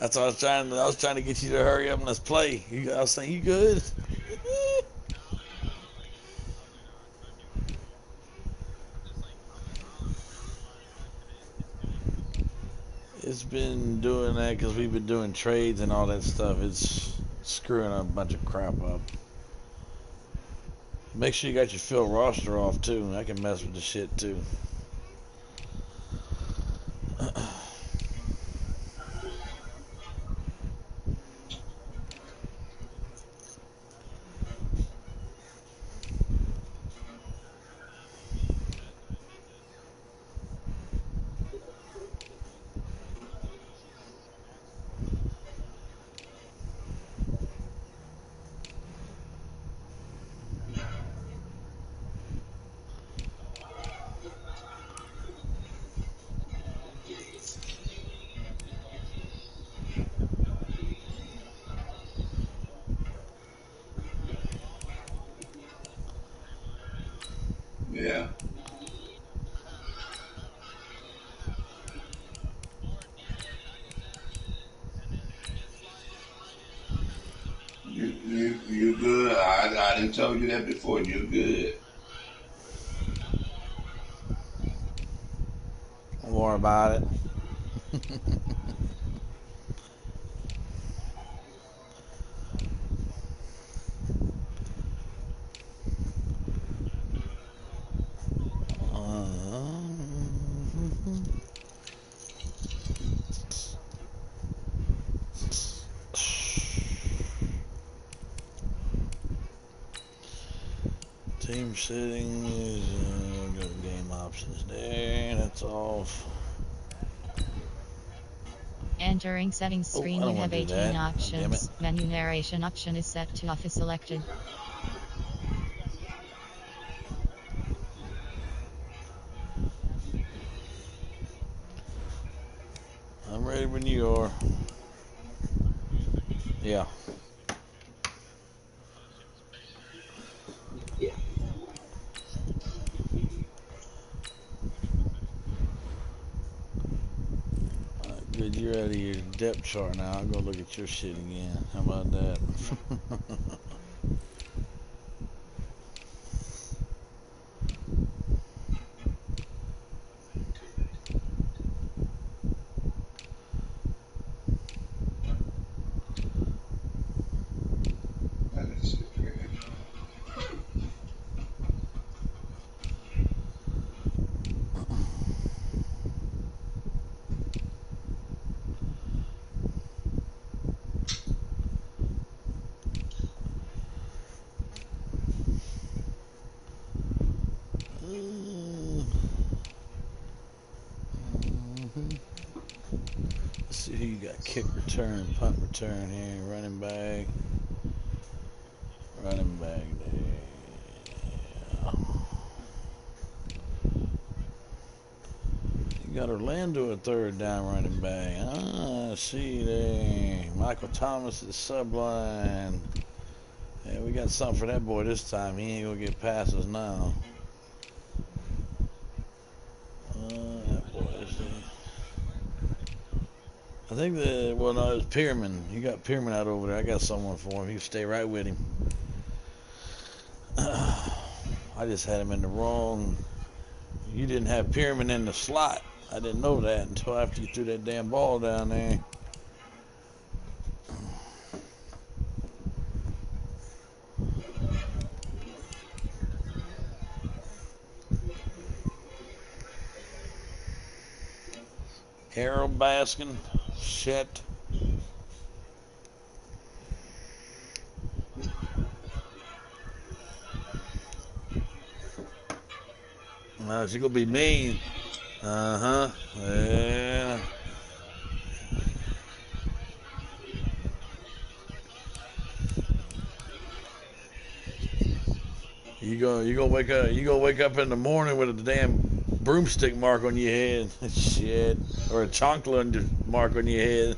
That's what I was trying to get you to hurry up and let's play. I was saying, you good? It's been doing that because we've been doing trades and all that stuff. It's screwing a bunch of crap up. Make sure you got your fill roster off too. I can mess with the shit too. Yeah. You good. I didn't told you that before. You good. Don't worry about it. Team settings, go to game options there, that's off. Entering settings screen, I you don't want have to do 18 that. options. Menu narration option is set to off is selected. I'm ready when you are. Yeah. Good, you're out of your depth chart now. I'll go look at your shit again. How about that? Let's see who you got. Kick return, punt return here, running back. Running back there. You got Orlando at third down running back. See there. Michael Thomas is subline. Yeah, we got something for that boy this time. He ain't gonna get passes now. That boy is I think no, it was Pierman. You got Pierman out over there. I got someone for him. He can stay right with him. I just had him in the wrong. You didn't have Pierman in the slot. I didn't know that until after you threw that damn ball down there. Harold Baskin. Shit. She's gonna be mean. Yeah. You gonna wake up in the morning with a damn broomstick mark on your head. Shit. Or a chonkla mark on your head.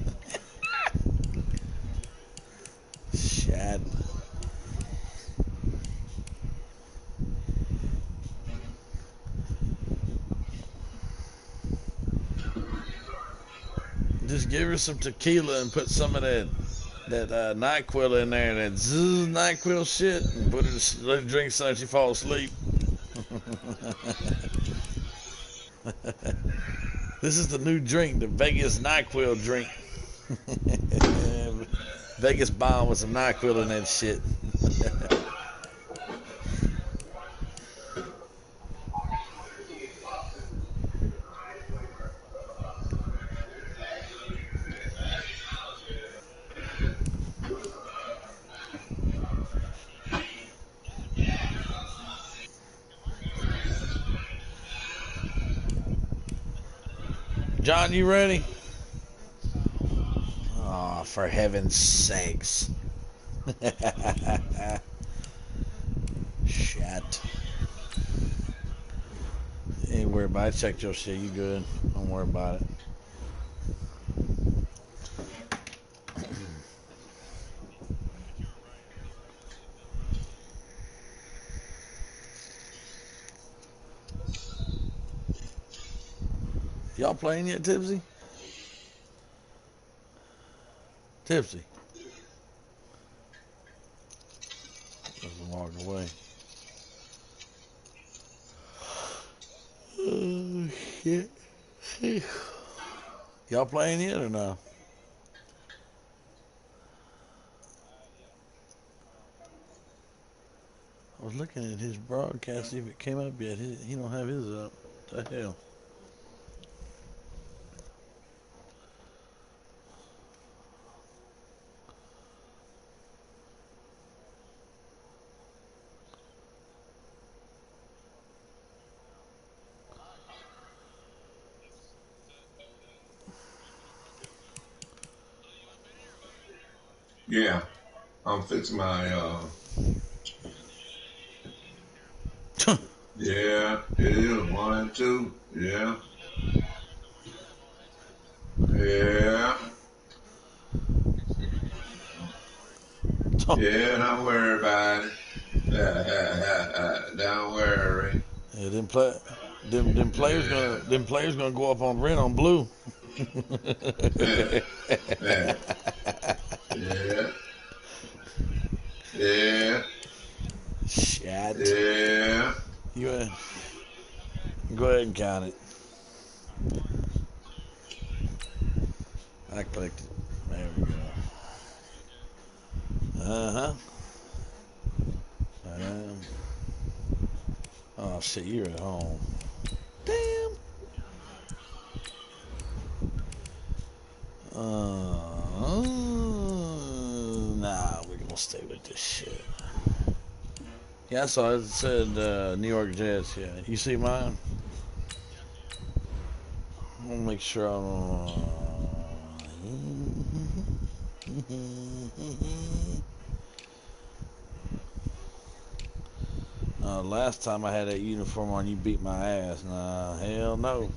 Shit. Just give her some tequila and put some of that NyQuil in there, that zzz NyQuil shit, and let her drink some. She fall asleep. This is the new drink, the Vegas NyQuil drink. Vegas bomb with some NyQuil in that shit. John, you ready? Oh, for heaven's sakes. Shit. Ain't worry about it. I checked your shit. You good. Don't worry about it. Y'all playing yet, Tipsy? Tipsy. Doesn't walk away. Oh, shit. Y'all playing yet or no? I was looking at his broadcast, see if it came up yet. He don't have his up. What the hell? Yeah, I'm fixing my, yeah, it is 1 and 2, yeah. Yeah. Yeah, don't worry about it. Don't worry. Yeah, them players gonna go up on red on blue. Yeah. Yeah. Shit. Yeah. Go ahead and count it. I clicked it. There we go. Oh shit, you're at home. Damn. Nah, we're gonna stay with this shit. Yeah, I saw it. It said New York Jets. Yeah, you see mine? I'm gonna make sure last time I had that uniform on, you beat my ass. Nah, hell no.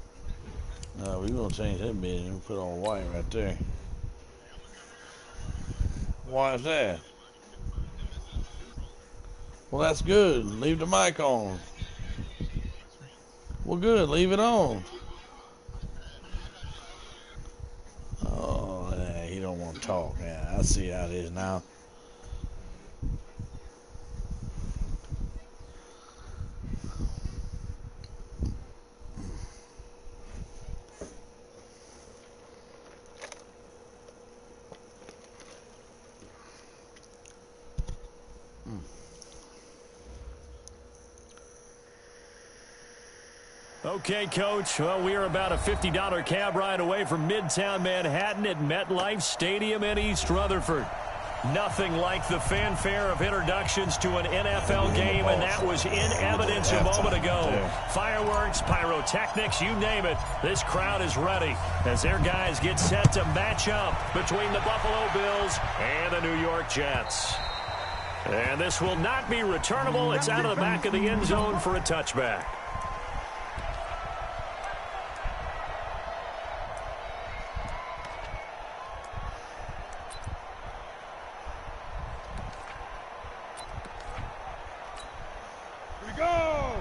No, we gonna change that bitch and put on white right there. Why is that? Well, that's good. Leave the mic on. Well, good. Leave it on. Oh, yeah, he don't want to talk. Yeah, I see how it is now. Okay, Coach. Well, we are about a $50 cab ride away from Midtown Manhattan at MetLife Stadium in East Rutherford. Nothing like the fanfare of introductions to an NFL game, and that was in evidence a moment ago. Fireworks, pyrotechnics, you name it. This crowd is ready as their guys get set to match up between the Buffalo Bills and the New York Jets. And this will not be returnable. It's out of the back of the end zone for a touchback. Go!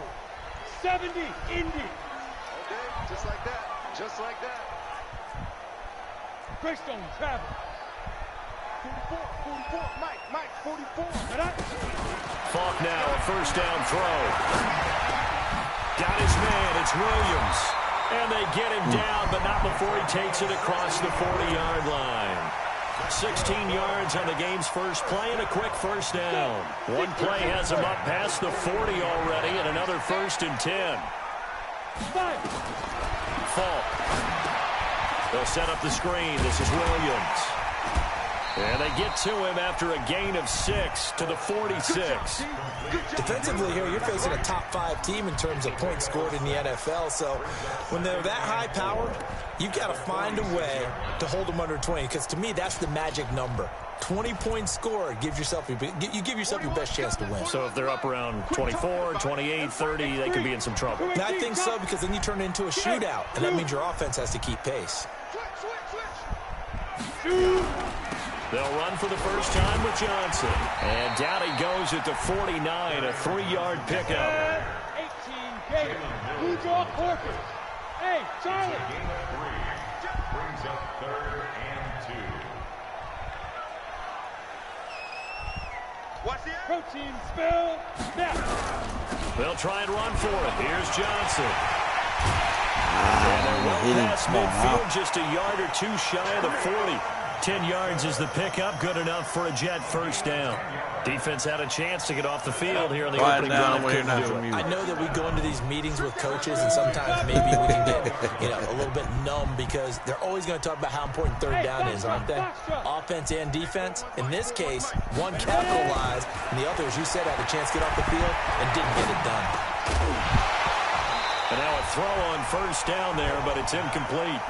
70, Indy. Okay, just like that. Just like that. Greystone, travel. 44, Mike, 44. Falk now, a first down throw. Got his man, it's Williams. And they get him down, but not before he takes it across the 40-yard line. 16 yards on the game's first play and a quick first down. One play has him up past the 40 already and another 1st and 10. Falk. They'll set up the screen. This is Williams. And they get to him after a gain of 6 to the 46. Defensively here, you're facing a top 5 team in terms of points scored in the NFL. So when they're that high powered, you got to find a way to hold them under 20. Because to me, that's the magic number. 20 points scored gives yourself you give yourself your best chance to win. So if they're up around 24, 28, 30, they could be in some trouble. And I think so, because then you turn it into a shootout, and that means your offense has to keep pace. They'll run for the first time with Johnson. And down he goes at the 49, a 3-yard pickup. 18 game. Blue draw Corker. Hey, Charlie. Brings up 3rd and 2. Watch the protein spill. Snap. They'll try and run for it. Here's Johnson. And they're well past midfield, just a yard or two shy of the 40. 10 yards is the pickup, good enough for a Jet first down. Defense had a chance to get off the field here in the opening drive. I know that we go into these meetings with coaches, and sometimes maybe we can get a little bit numb because they're always going to talk about how important 3rd down is, aren't they? Offense and defense. In this case, one capitalized, and the other, as you said, had a chance to get off the field and didn't get it done. And now a throw on first down there, but it's incomplete.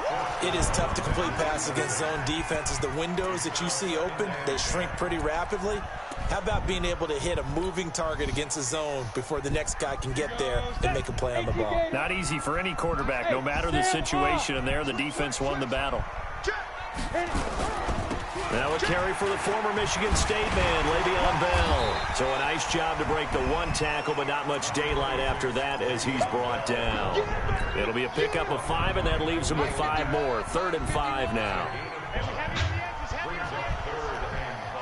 It is tough to complete passes against zone defenses. The windows that you see open, they shrink pretty rapidly. How about being able to hit a moving target against a zone before the next guy can get there and make a play on the ball? Not easy for any quarterback, no matter the situation, and there the defense won the battle. Now a carry for the former Michigan State man, Le'Veon Bell. So a nice job to break the 1 tackle, but not much daylight after that as he's brought down. It'll be a pickup of 5, and that leaves him with 5 more. 3rd and 5 now.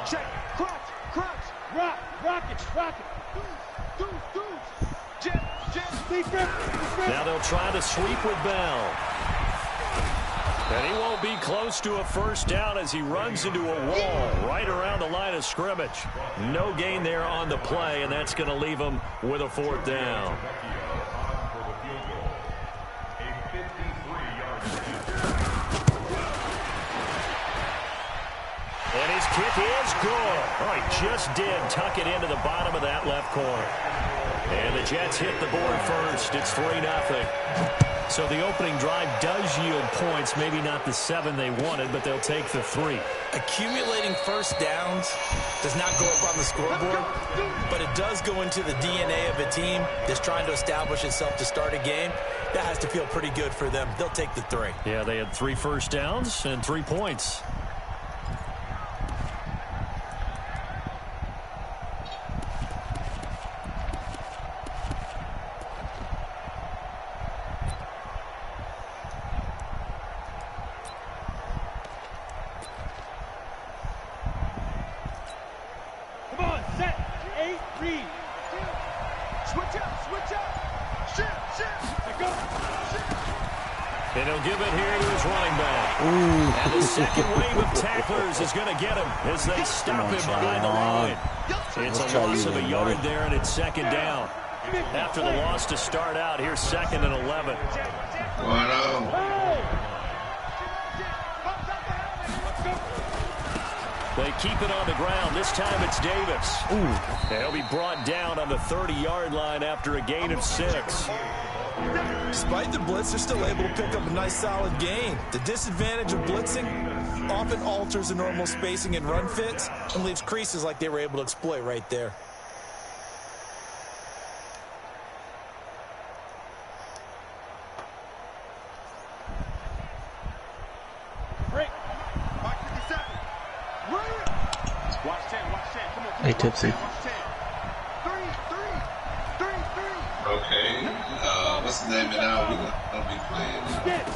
Check, crouch, rock it. Now they'll try to sweep with Bell. And he won't be close to a first down as he runs into a wall right around the line of scrimmage. No gain there on the play, and that's going to leave him with a 4th down. And his kick is good. Oh, he just did tuck it into the bottom of that left corner. And the Jets hit the board first. It's 3-0. So the opening drive does yield points, maybe not the 7 they wanted, but they'll take the 3. Accumulating first downs does not go up on the scoreboard, but it does go into the DNA of a team that's trying to establish itself to start a game. That has to feel pretty good for them. They'll take the 3. Yeah, they had 3 first downs and 3 points. And he'll give it here to his running back. And the second wave of tacklers is going to get him as they stop him behind the line. It's a loss of a yard there, and it's 2nd down. After the loss to start out, here's 2nd and 11. They keep it on the ground. This time it's Davis. And he'll be brought down on the 30-yard line after a gain of 6. Despite the blitz, they're still able to pick up a nice solid gain. The disadvantage of blitzing often alters the normal spacing and run fits and leaves creases like they were able to exploit right there. Hey, Tipsy. Okay. What's what's the name? And now we're gonna be playing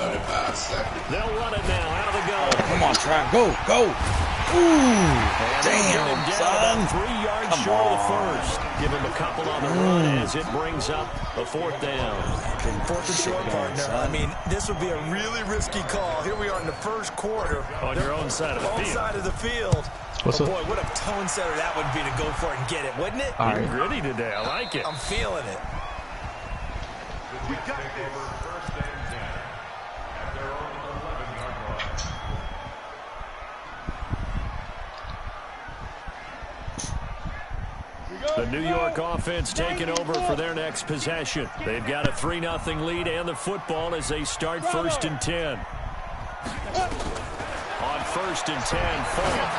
35 seconds. They'll run it now out of the gun. Come on, try. Go, go. Ooh, damn, son. 3 yards short of the first. Give him a couple on the run as it brings up a 4th down. Fourth and short, partner. I mean, this would be a really risky call. Here we are in the first quarter. On your own side of the field. Side of the field. What's but up? boy, what a tone setter that would be to go for it and get it, wouldn't it? All right. Gritty today. I like it. I'm feeling it. We got over 1st and 10 at their own 11-yard line. The New York offense taking over for their next possession. They've got a 3-0 lead and the football as they start 1st and 10. On 1st and 10, Falk.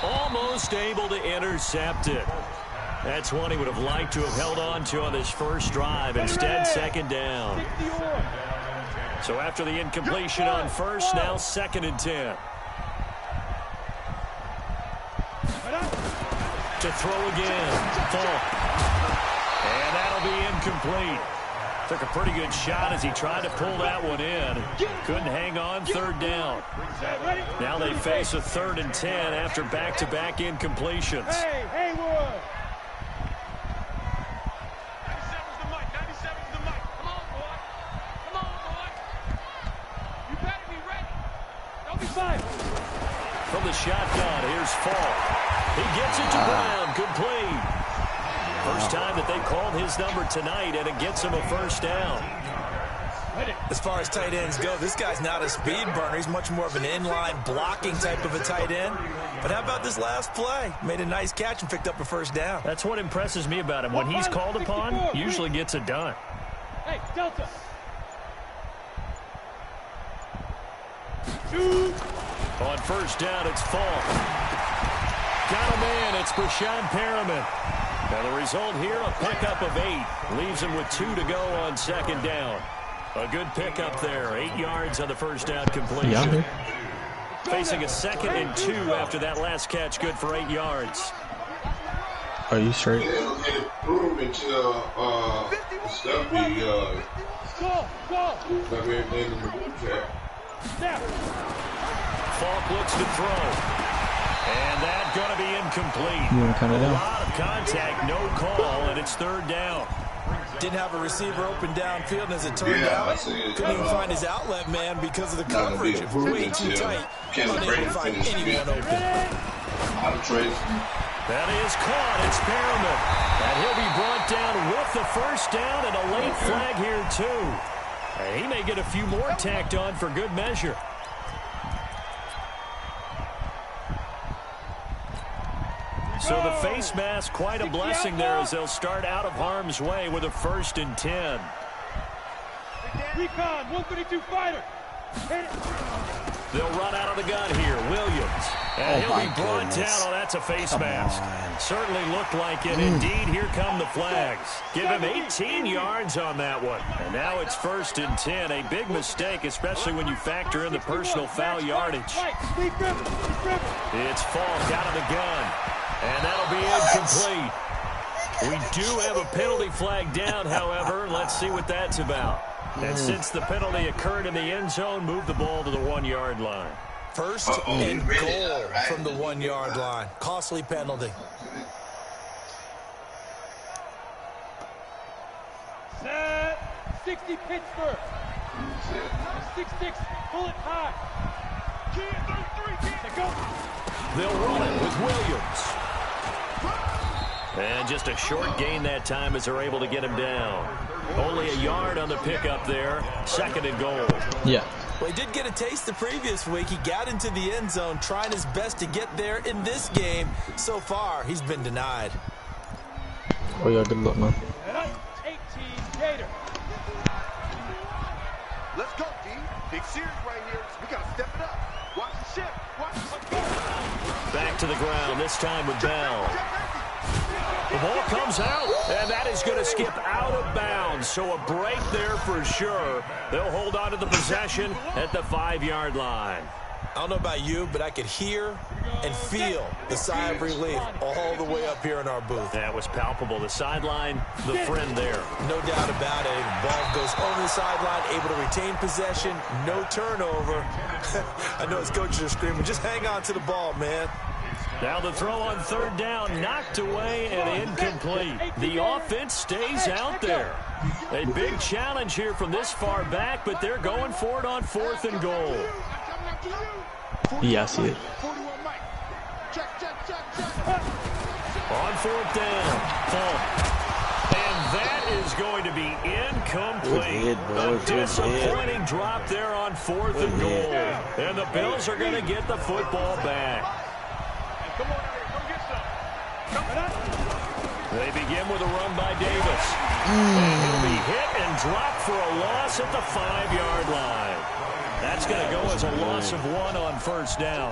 Almost able to intercept it. That's one he would have liked to have held on to on his first drive. Instead, 2nd down. So after the incompletion on 1st, now 2nd and 10. To throw again. Falk. And that'll be incomplete. Took a pretty good shot as he tried to pull that one in. Couldn't hang on, 3rd down. Now they face a 3rd and 10 after back-to-back incompletions. Hey, Haywood! 97's the mic. 97's the mic. Come on, boy. Come on, boy. You better be ready. Don't be silent. From the shotgun, here's Falk. He gets it to Brown, complete. First time that they called his number tonight, and it gets him a 1st down. As far as tight ends go, this guy's not a speed burner. He's much more of an inline blocking type of a tight end. But how about this last play? Made a nice catch and picked up a 1st down. That's what impresses me about him. When he's called upon, usually gets it done. Hey, Delta! On 1st down, it's Falk. Got a man, it's Brashad Perriman. Now the result here, a pickup of 8. Leaves him with 2 to go on 2nd down. A good pickup there. 8 yards on the 1st down completion. Yeah, Facing a 2nd and 2 after that last catch, good for 8 yards. Are you straight? They don't get it through until stuff be everything in the boot chat. Falk looks to throw. And that's going to be incomplete. You want to count it A down? lot of contact, no call, and it's 3rd down. Didn't have a receiver open downfield, and as it turned out, couldn't even find his outlet man because of the coverage. It was way too tight. Unable to find anyone open. Out of trade. That is caught. It's Perriman. And he'll be brought down with the 1st down and a late flag here, too. And he may get a few more tacked on for good measure. So the face mask, quite a blessing there as they'll start out of harm's way with a 1st and 10. Recon, 132 fighter. They'll run out of the gun here. Williams. And he'll be brought down. Oh, that's a face mask. Certainly looked like it. Indeed, here come the flags. Give him 18 yards on that one. And now it's 1st and 10. A big mistake, especially when you factor in the personal foul yardage. It's Falk out of the gun. And that'll be incomplete. We do have a penalty flag down, however. Let's see what that's about. And since the penalty occurred in the end zone, move the ball to the 1-yard line. 1st and goal from the 1-yard line. Costly penalty. Set. 60 Pittsburgh. 6-6. Pull it high. Go. They'll run it with Williams. And just a short gain that time as they're able to get him down. Only a yard on the pickup there. 2nd and goal. Yeah. Well, he did get a taste the previous week. He got into the end zone, trying his best to get there in this game. So far, he's been denied. Oh, yeah, good luck, man. 18 Gator. Let's go, D. Big series right here. We got to step it up. Watch the ship. Watch the ship. Back to the ground, this time with Bell. The ball comes out, and that is going to skip out of bounds. So a break there for sure. They'll hold on to the possession at the 5-yard line. I don't know about you, but I could hear and feel the sigh of relief all the way up here in our booth. That was palpable. The sideline, the friend there. No doubt about it. The ball goes over the sideline, able to retain possession, no turnover. I know his coaches are screaming, just hang on to the ball, man. Now the throw on third down, knocked away and incomplete. The offense stays out there. A big challenge here from this far back, but they're going for it on 4th and goal. Yeah, I see it. On 4th down, Funk. And that is going to be incomplete. A disappointing drop there on 4th and goal. And the Bills are going to get the football back. Come on out here, go get some. Coming up. They begin with a run by Davis. And he'll be hit and dropped for a loss at the 5-yard line. That's going to go as a loss of 1 on 1st down.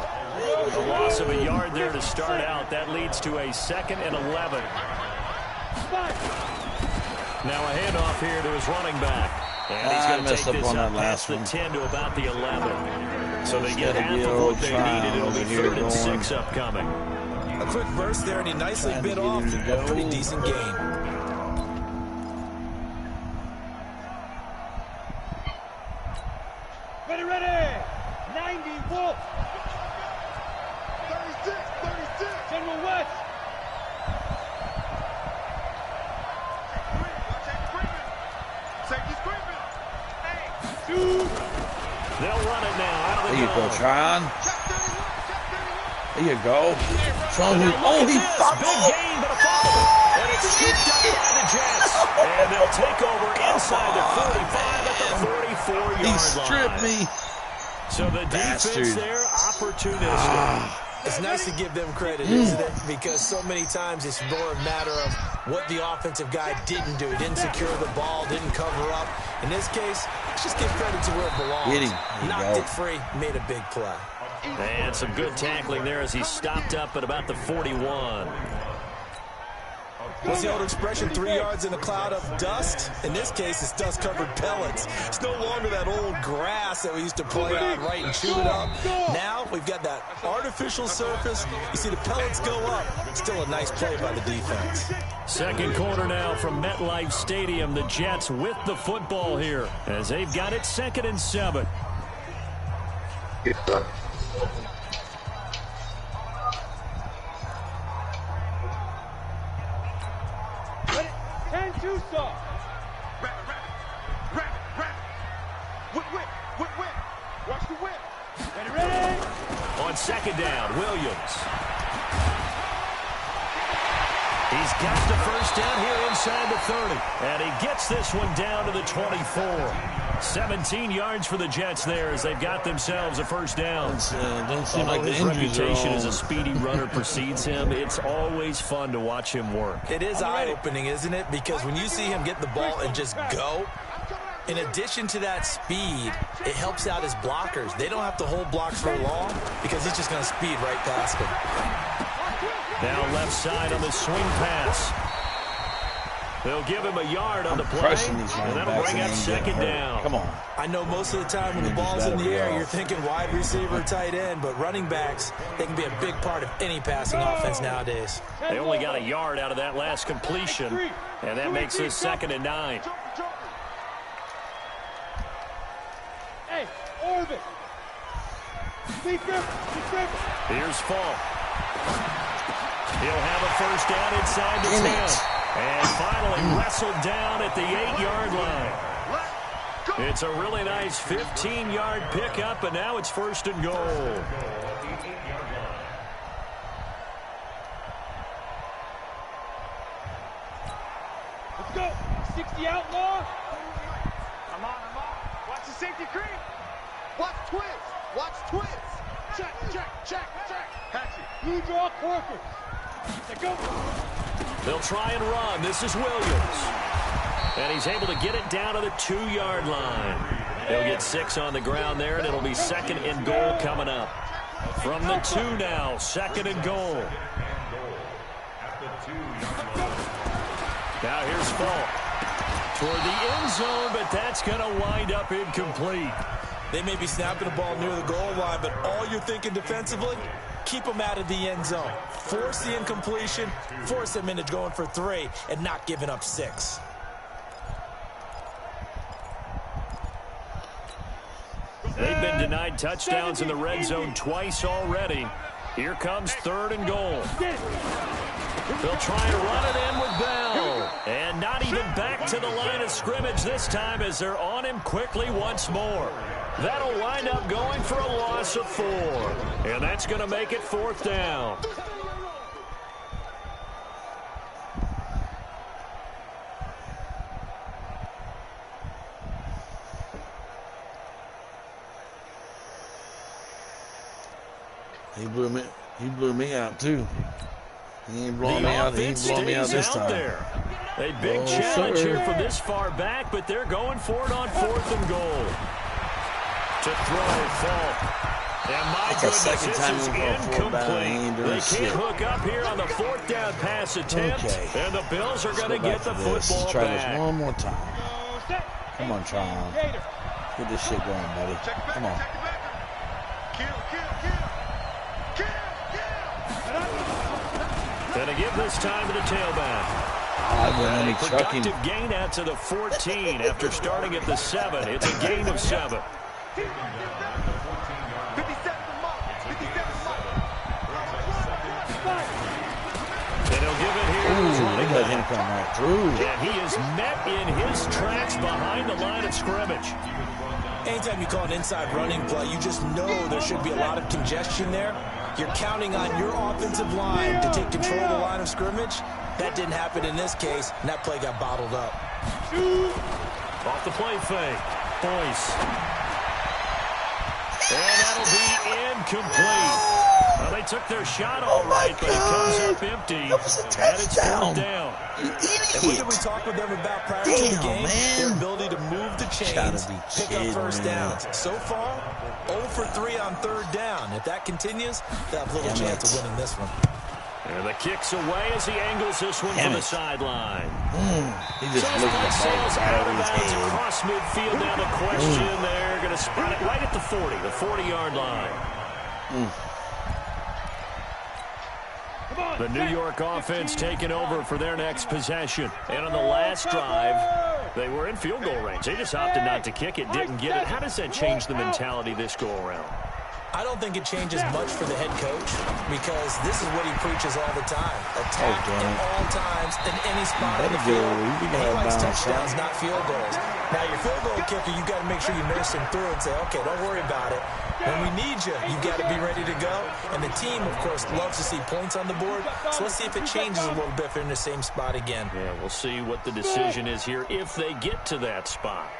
A loss of a yard there to start out. That leads to a 2nd and 11. Now a handoff here to his running back. And he's going to take this up past the 10 to about the 11. So they get half of what they needed. It'll be 3rd and 6 upcoming. A quick burst there, and he nicely bit off a pretty decent gain. Ready! 90 Wolf! 36! General West! Safety screaming! Hey! Shoot! They'll run it now. Out of the There you go, gun. Tryon. There you go. Show me. Oh, he Big fumbled. gain, but a fumble. And it's scooped up by the Jets. And they'll take over inside the 45 at the 44-yard line. He stripped me. So the defense Bastard. there, opportunistic. It's nice to give them credit, isn't it? Because so many times it's more a matter of what the offensive guy didn't do. He didn't secure the ball, didn't cover up. In this case, let's just give credit to where it belongs. Hit him. Knocked it free, made a big play. And some good tackling there as he stopped up at about the 41. What's the old expression, 3 yards in a cloud of dust? In this case, it's dust-covered pellets. It's no longer that old grass that we used to play on, right, and chew it up. Now we've got that artificial surface. You see the pellets go up. Still a nice play by the defense. Second quarter now from MetLife Stadium. The Jets with the football here as they've got it 2nd and 7. Watch the whip. Ready? On 2nd down, Williams. He's got the 1st down here inside the 30. And he gets this one down to the 24. 17 yards for the Jets there as they've got themselves a 1st down. Don't seem like the his injuries reputation are as a speedy runner precedes him. It's always fun to watch him work. It is eye-opening, isn't it? Because when you see him get the ball and just go, in addition to that speed, it helps out his blockers. They don't have to hold blocks for long because he's just going to speed right past them. Now left side on the swing pass. They'll give him a yard on the play, and that'll bring up 2nd down. Come on. I know most of the time when the ball's in the air, you're thinking wide receiver, tight end, but running backs, they can be a big part of any passing offense nowadays. They only got a yard out of that last completion, and that makes this 2nd and 9. Hey, Orvin. Here's Falk. He'll have a 1st down inside the 10. And finally wrestled down at the 8-yard line. It's a really nice 15-yard pickup, and now it's 1st and goal. Let's go. 60 outlaw. I'm on. Watch the safety creep. Watch twist. Check. Hatchet. Blue draw Corker. Let's go. They'll try and run. This is Williams. And he's able to get it down to the 2-yard line. He'll get 6 on the ground there, and it'll be 2nd and goal coming up. From the 2 now, 2nd and goal. Now here's Falk. Toward the end zone, but that's going to wind up incomplete. They may be snapping the ball near the goal line, but all you're thinking defensively, keep them out of the end zone. Force the incompletion, force them into going for 3, and not giving up 6. They've been denied touchdowns in the red zone twice already. Here comes 3rd and goal. They'll try and run it in with Bell. And not even back to the line of scrimmage this time as they're on him quickly once more. That'll wind up going for a loss of 4. And that's going to make it 4th down. He blew me out too. He ain't blowing me out. He ain't blowing me out this time. A big challenge here from this far back, but they're going for it on 4th and goal. To throw, Falk. And my goodness, this is incomplete. They can't hook up here on the 4th down pass attempt, and the Bills are going to get the football try back. This one more time. Come on, Tron. Get this shit going, buddy. Come on. And to give this time to the tailback. A productive gain out to the 14 after starting at the 7. It's a gain of 7. And he'll give it here. Ooh, they got him coming right through. And he is met in his tracks behind the line of scrimmage. Anytime you call an inside running play, you just know there should be a lot of congestion there. You're counting on your offensive line to take control of the line of scrimmage. That didn't happen in this case, and that play got bottled up. Off the play fake. Boyce. And that'll be incomplete. Well, they took their shot all right, but it comes up empty. That was a touchdown. And it's 4th down. You idiot. And what did we talk with them about prior to the game? Their ability to move the chains, pick up first downs. So far, 0 for 3 on 3rd down. If that continues, they'll have little chance of winning this one. And the kick's away as he angles this one from the sideline. He just looked at the ball out of bounds across midfield. Now the question, they're going to spot it right at the 40, the 40-yard line. The New York offense taking over for their next possession. And on the last drive, they were in field goal range. They just opted not to kick it, didn't get it. How does that change the mentality this go-around? I don't think it changes much for the head coach because this is what he preaches all the time. Attack at all times in any spot on the field. And he likes touchdowns, not field goals. Now, your field goal kicker, you've got to make sure you nurse him through and say, okay, don't worry about it. When we need you, you've got to be ready to go. And the team, of course, loves to see points on the board. So let's see if it changes a little bit if they're in the same spot again. Yeah, we'll see what the decision is here if they get to that spot.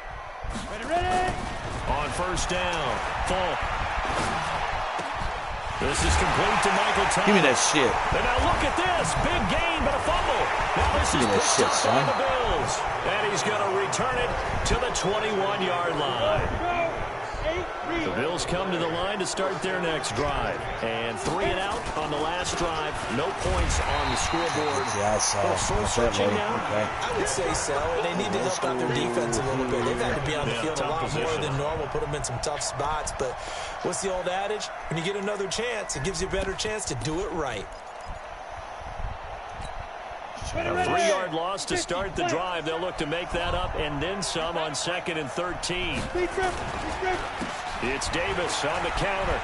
Ready. On 1st down, Falk. This is complete to Michael Thomas. Give me that shit. And now look at this. Big gain, but a fumble. Now this is picked up by the Bills. And he's going to return it to the 21-yard line. The Bills come to the line to start their next drive. And 3 and out on the last drive. No points on the scoreboard. Yeah, I saw searching now. Okay. I would say so. They need to help out their defense a little bit. They've had to be on the field a lot more than normal, put them in some tough spots. But what's the old adage? When you get another chance, it gives you a better chance to do it right. A 3-yard loss to start the drive. They'll look to make that up and then some on 2nd and 13. It's Davis on the counter.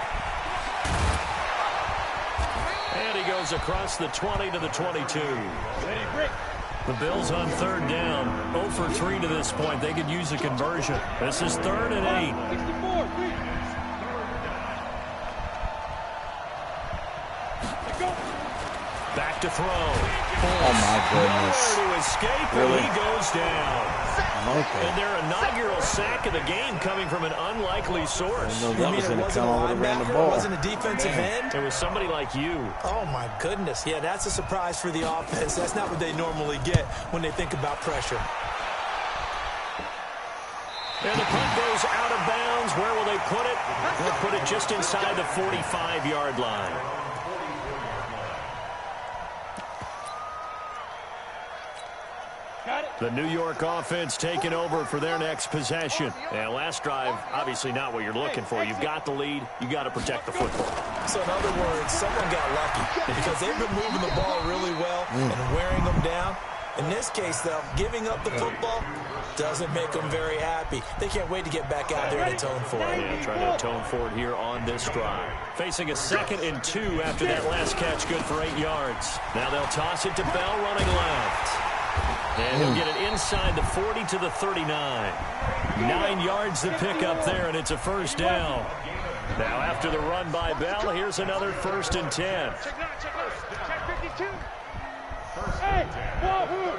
And he goes across the 20 to the 22. The Bills on 3rd down. 0 for 3 to this point. They could use a conversion. This is 3rd and 8. Back to throw. Oh, my goodness. To escape, really? And he goes down. Okay. And their inaugural sack of the game coming from an unlikely source. No, that was going to come over around the ball. It wasn't a defensive end? It was somebody like you. Oh, my goodness. Yeah, that's a surprise for the offense. That's not what they normally get when they think about pressure. And the punt goes out of bounds. Where will they put it? They'll put it just inside the 45-yard line. Got it. The New York offense taking over for their next possession. And last drive, obviously not what you're looking for. You've got the lead. You got to protect the football. So in other words, someone got lucky because they've been moving the ball really well and wearing them down. In this case, though, giving up the football doesn't make them very happy. They can't wait to get back out there and atone for it. Yeah, trying to atone for it here on this drive. Facing a 2nd and 2 after that last catch, good for 8 yards. Now they'll toss it to Bell running left. And he'll get it inside the 40 to the 39. 9 yards to pick up there, and it's a first down. Now after the run by Bell, here's another 1st and 10. Check 52. Hey, Wahoo!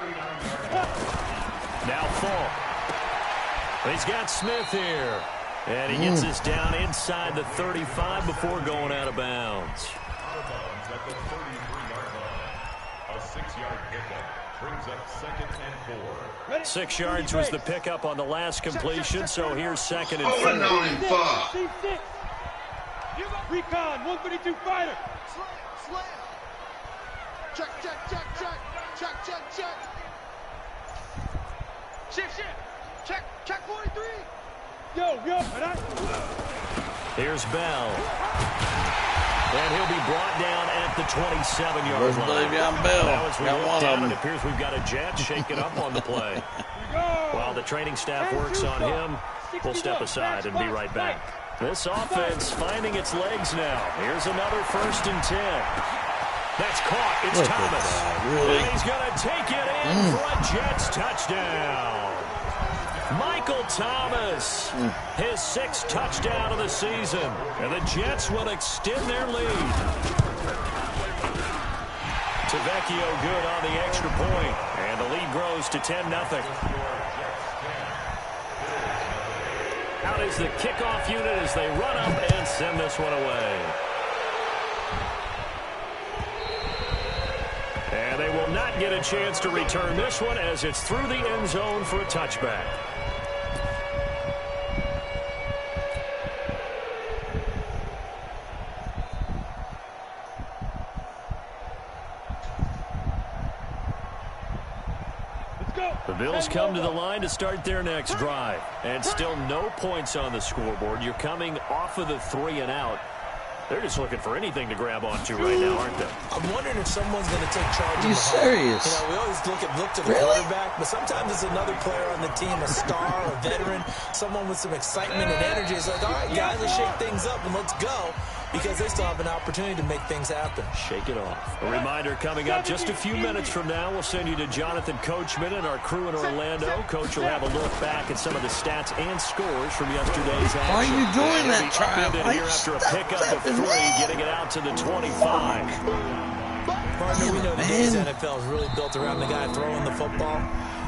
Now Falk. He's got Smith here. And he gets this down inside the 35 before going out of bounds. At the 33-yard line. A 6-yard pickup brings up 2nd and 4. 6 yards was the pickup on the last completion, so here's 2nd and 4. Oh, no, in far. C6. Recon, 132 fighter. Slam. Check. Shift. Check 43. Yo. Here's Bell. And he'll be brought down at the 27-yard line. Bell. Now as we Got look one down, of them. it appears we've got a Jet shaking up on the play. While the training staff works on him, we'll step aside and be right back. This offense finding its legs now. Here's another 1st and 10. That's caught. It's Look Thomas. at that, really? And he's going to take it in for a Jets touchdown. Michael Thomas, his 6th touchdown of the season. And the Jets will extend their lead. Tavecchio good on the extra point. And the lead grows to 10-0. Out is the kickoff unit as they run up and send this one away. And they will not get a chance to return this one as it's through the end zone for a touchback. The Bills come to the line to start their next drive. And still no points on the scoreboard. You're coming off of the 3 and out. They're just looking for anything to grab onto right now, aren't they? I'm wondering if someone's going to take charge of the You ball. serious? You know, we always look to the quarterback, but sometimes it's another player on the team, a star, a veteran, someone with some excitement and energy. It's like, all right, guys, let's shake things up and let's go, because they still have an opportunity to make things happen. Shake it off. A reminder coming up just a few minutes from now. We'll send you to Jonathan Coachman and our crew in Orlando. Coach will have a look back at some of the stats and scores from yesterday's action. Why are you doing that, Trav? Trav? Here after a pickup of 3, getting it out to the 25. Partner, we know today's NFL is really built around the guy throwing the football.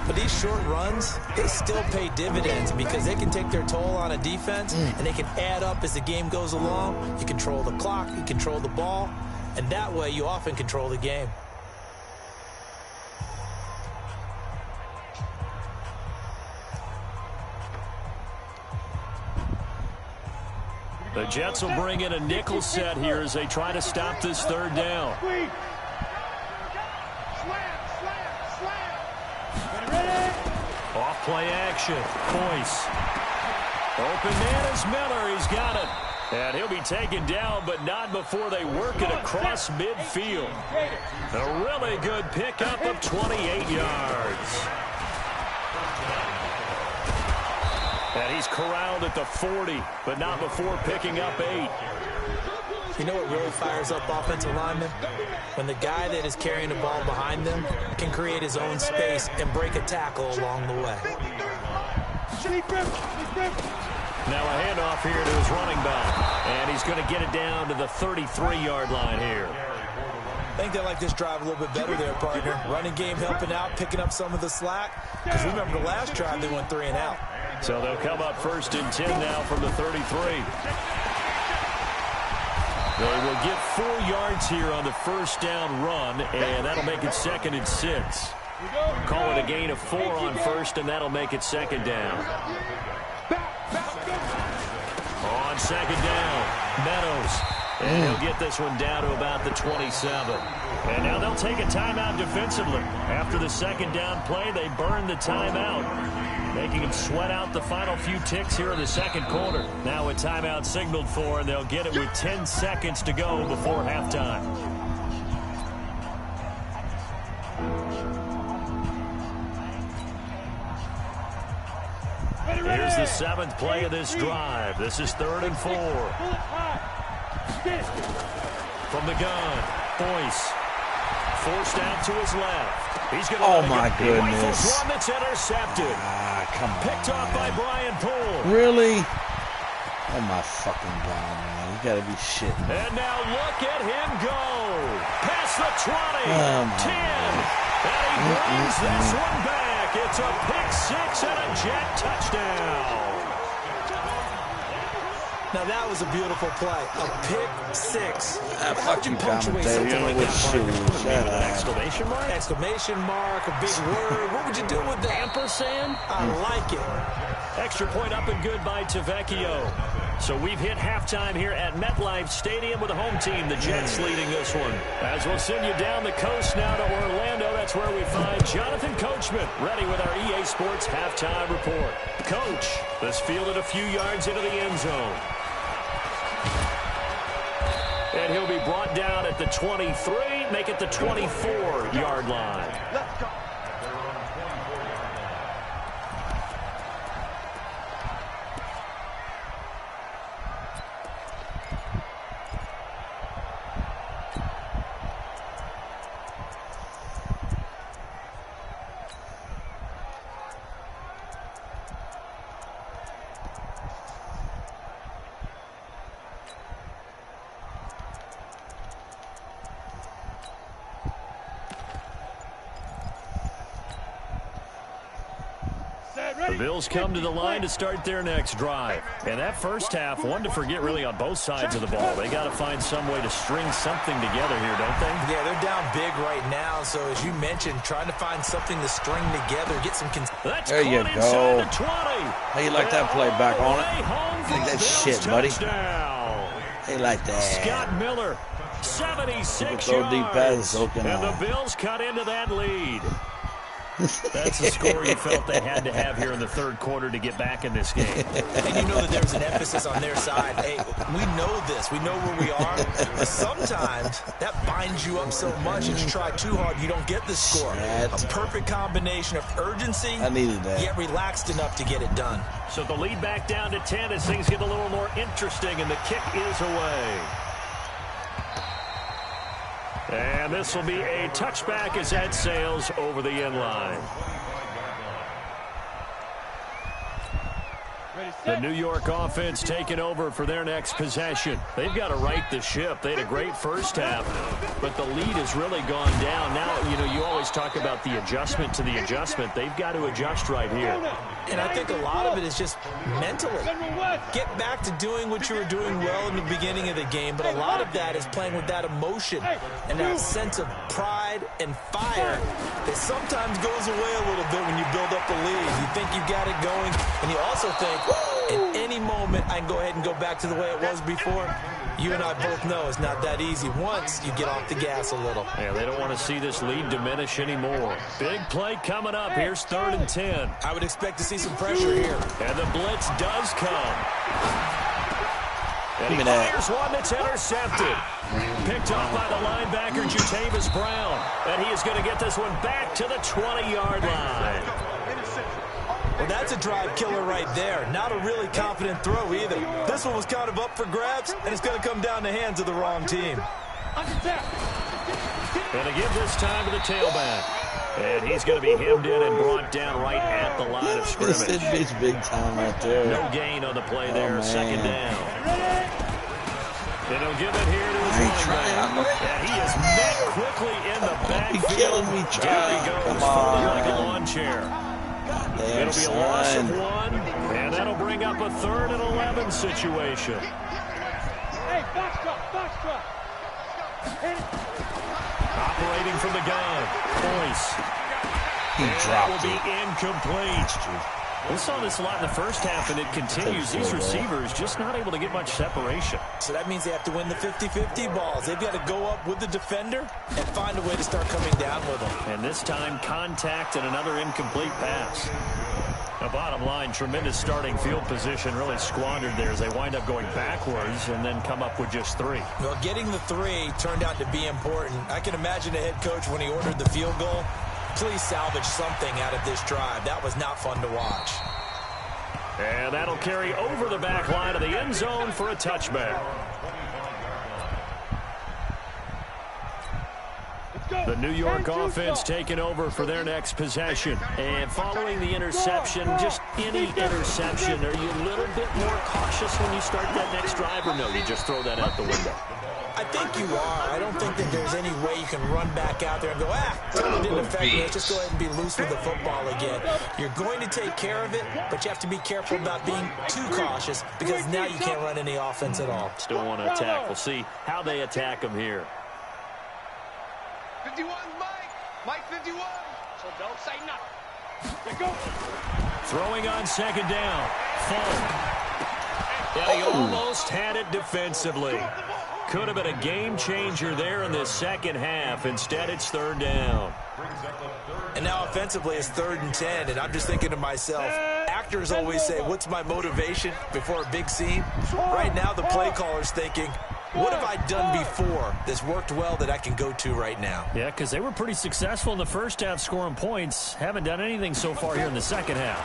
But these short runs, they still pay dividends because they can take their toll on a defense and they can add up as the game goes along. You control the clock, you control the ball, and that way you often control the game. The Jets will bring in a nickel set here as they try to stop this 3rd down. Off play action. Boyce. Open man is Miller. He's got it. And he'll be taken down, but not before they work it across midfield. A really good pickup of 28 yards. And he's corralled at the 40, but not before picking up 8. You know what really fires up offensive linemen? When the guy that is carrying the ball behind them can create his own space and break a tackle along the way. Now a handoff here to his running back. And he's going to get it down to the 33-yard line here. I think they like this drive a little bit better there, partner. Running game helping out, picking up some of the slack. Because remember the last drive, they went 3 and out. So they'll come up 1st and 10 now from the 33. They will get 4 yards here on the 1st down run, and that'll make it 2nd and 6. Call it a gain of 4 on 1st, and that'll make it 2nd down. On 2nd down, Meadows. And he'll get this one down to about the 27. And now they'll take a timeout defensively. After the second down play, they burn the timeout, making them sweat out the final few ticks here in the second quarter. Now a timeout signaled for, and they'll get it with 10 seconds to go before halftime. Here's the 7th play of this drive. This is 3rd and 4. From the gun, Boyce. Forced out to his left. He's going to oh my goodness. One that's intercepted. Come on. Picked off by Brian Poole. Really? Oh my fucking God, man. You gotta be shitting. And now look at him go. Past the 20. 10. And he brings this one back. It's a pick 6 and a jet touchdown. Now that was a beautiful play. A pick 6. Fuck you, commentator. You know what shit is. Exclamation mark? Exclamation mark, a big word. What would you do with that? Ampersand? I like it. Extra point up and good by Tavecchio. So we've hit halftime here at MetLife Stadium with the home team, the Jets, leading this one. As we'll send you down the coast now to Orlando, that's where we find Jonathan Coachman, ready with our EA Sports halftime report. Coach, this fielded a few yards into the end zone. And he'll be brought down at the 23, make it the 24-yard line. Let's go. The Bills come to the line to start their next drive. And that first half, one to forget really on both sides of the ball. They got to find some way to string something together here, don't they? Yeah, they're down big right now. So as you mentioned, trying to find something to string together, get some. That's there you go. The 20. How you like that play back on it? Like that shit, buddy. Hey, like that. Scott Miller, 76 throw deep passes, and the Bills cut into that lead. That's the score you felt they had to have here in the third quarter to get back in this game. And you know that there's an emphasis on their side. Hey, we know this. We know where we are. But sometimes that binds you up so much that you try too hard, you don't get the score. A perfect combination of urgency, I needed that. Yet relaxed enough to get it done. So the lead back down to 10 as things get a little more interesting, and the kick is away. And this will be a touchback as that sails over the end line. The New York offense taking over for their next possession. They've got to right the ship. They had a great first half, but the lead has really gone down. Now, you know, you always talk about the adjustment to the adjustment. They've got to adjust right here. And I think a lot of it is just mentally. Get back to doing what you were doing well in the beginning of the game, but a lot of that is playing with that emotion and that sense of pride and fire that sometimes goes away a little bit when you build up the lead. You think you got it going, and you also think, at any moment, I can go ahead and go back to the way it was before. You and I both know it's not that easy once you get off the gas a little. Yeah, they don't want to see this lead diminish anymore. Big play coming up. Here's 3rd and 10. I would expect to see some pressure here. And the blitz does come. And he fires one that's intercepted. Picked off by the linebacker, Jutavis Brown. And he is going to get this one back to the 20-yard line. Well, that's a drive killer right there. Not a really confident throw either. This one was kind of up for grabs, and it's going to come down the hands of the wrong team. And to give this time to the tailback. And he's going to be hemmed in and brought down right at the line of scrimmage. It's big time right there. No gain on the play there, second down. And he'll give it here to his running back. And he is met quickly in the backfield. You're killing me, Charlie. There he goes, folded like a lawn chair. Damn, it'll be a loss of 1, and that'll bring up a 3rd and 11 situation. Hey, box drop. Operating from the gun, Boyce. He dropped it. Will be incomplete. We saw this a lot in the first half, and it continues. These receivers just not able to get much separation. So that means they have to win the 50-50 balls. They've got to go up with the defender and find a way to start coming down with them. And this time, contact and another incomplete pass. The bottom line, tremendous starting field position, really squandered there as they wind up going backwards and then come up with just 3. Well, getting the 3 turned out to be important. I can imagine the head coach when he ordered the field goal. Please salvage something out of this drive. That was not fun to watch. And that'll carry over the back line of the end zone for a touchback. The New York offense taking over for their next possession. And following the interception, just any interception, are you a little bit more cautious when you start that next drive, or no, you just throw that out the window? I think you are. I don't think that there's any way you can run back out there and go, totally didn't affect me. Let's just go ahead and be loose with the football again. You're going to take care of it, but you have to be careful about being too cautious because now you can't run any offense at all. Still want to attack. We'll see how they attack them here. 51, Mike 51. So don't say nothing. Go. Throwing on second down. Falk. Yeah, he almost had it defensively. Could have been a game changer there in this second half. Instead, it's 3rd down. And now offensively, it's 3rd and 10. And I'm just thinking to myself, actors always say, what's my motivation before a big scene? Right now, the play caller's thinking, what have I done before that's worked well that I can go to right now? Yeah, because they were pretty successful in the first half scoring points. Haven't done anything so far here in the second half.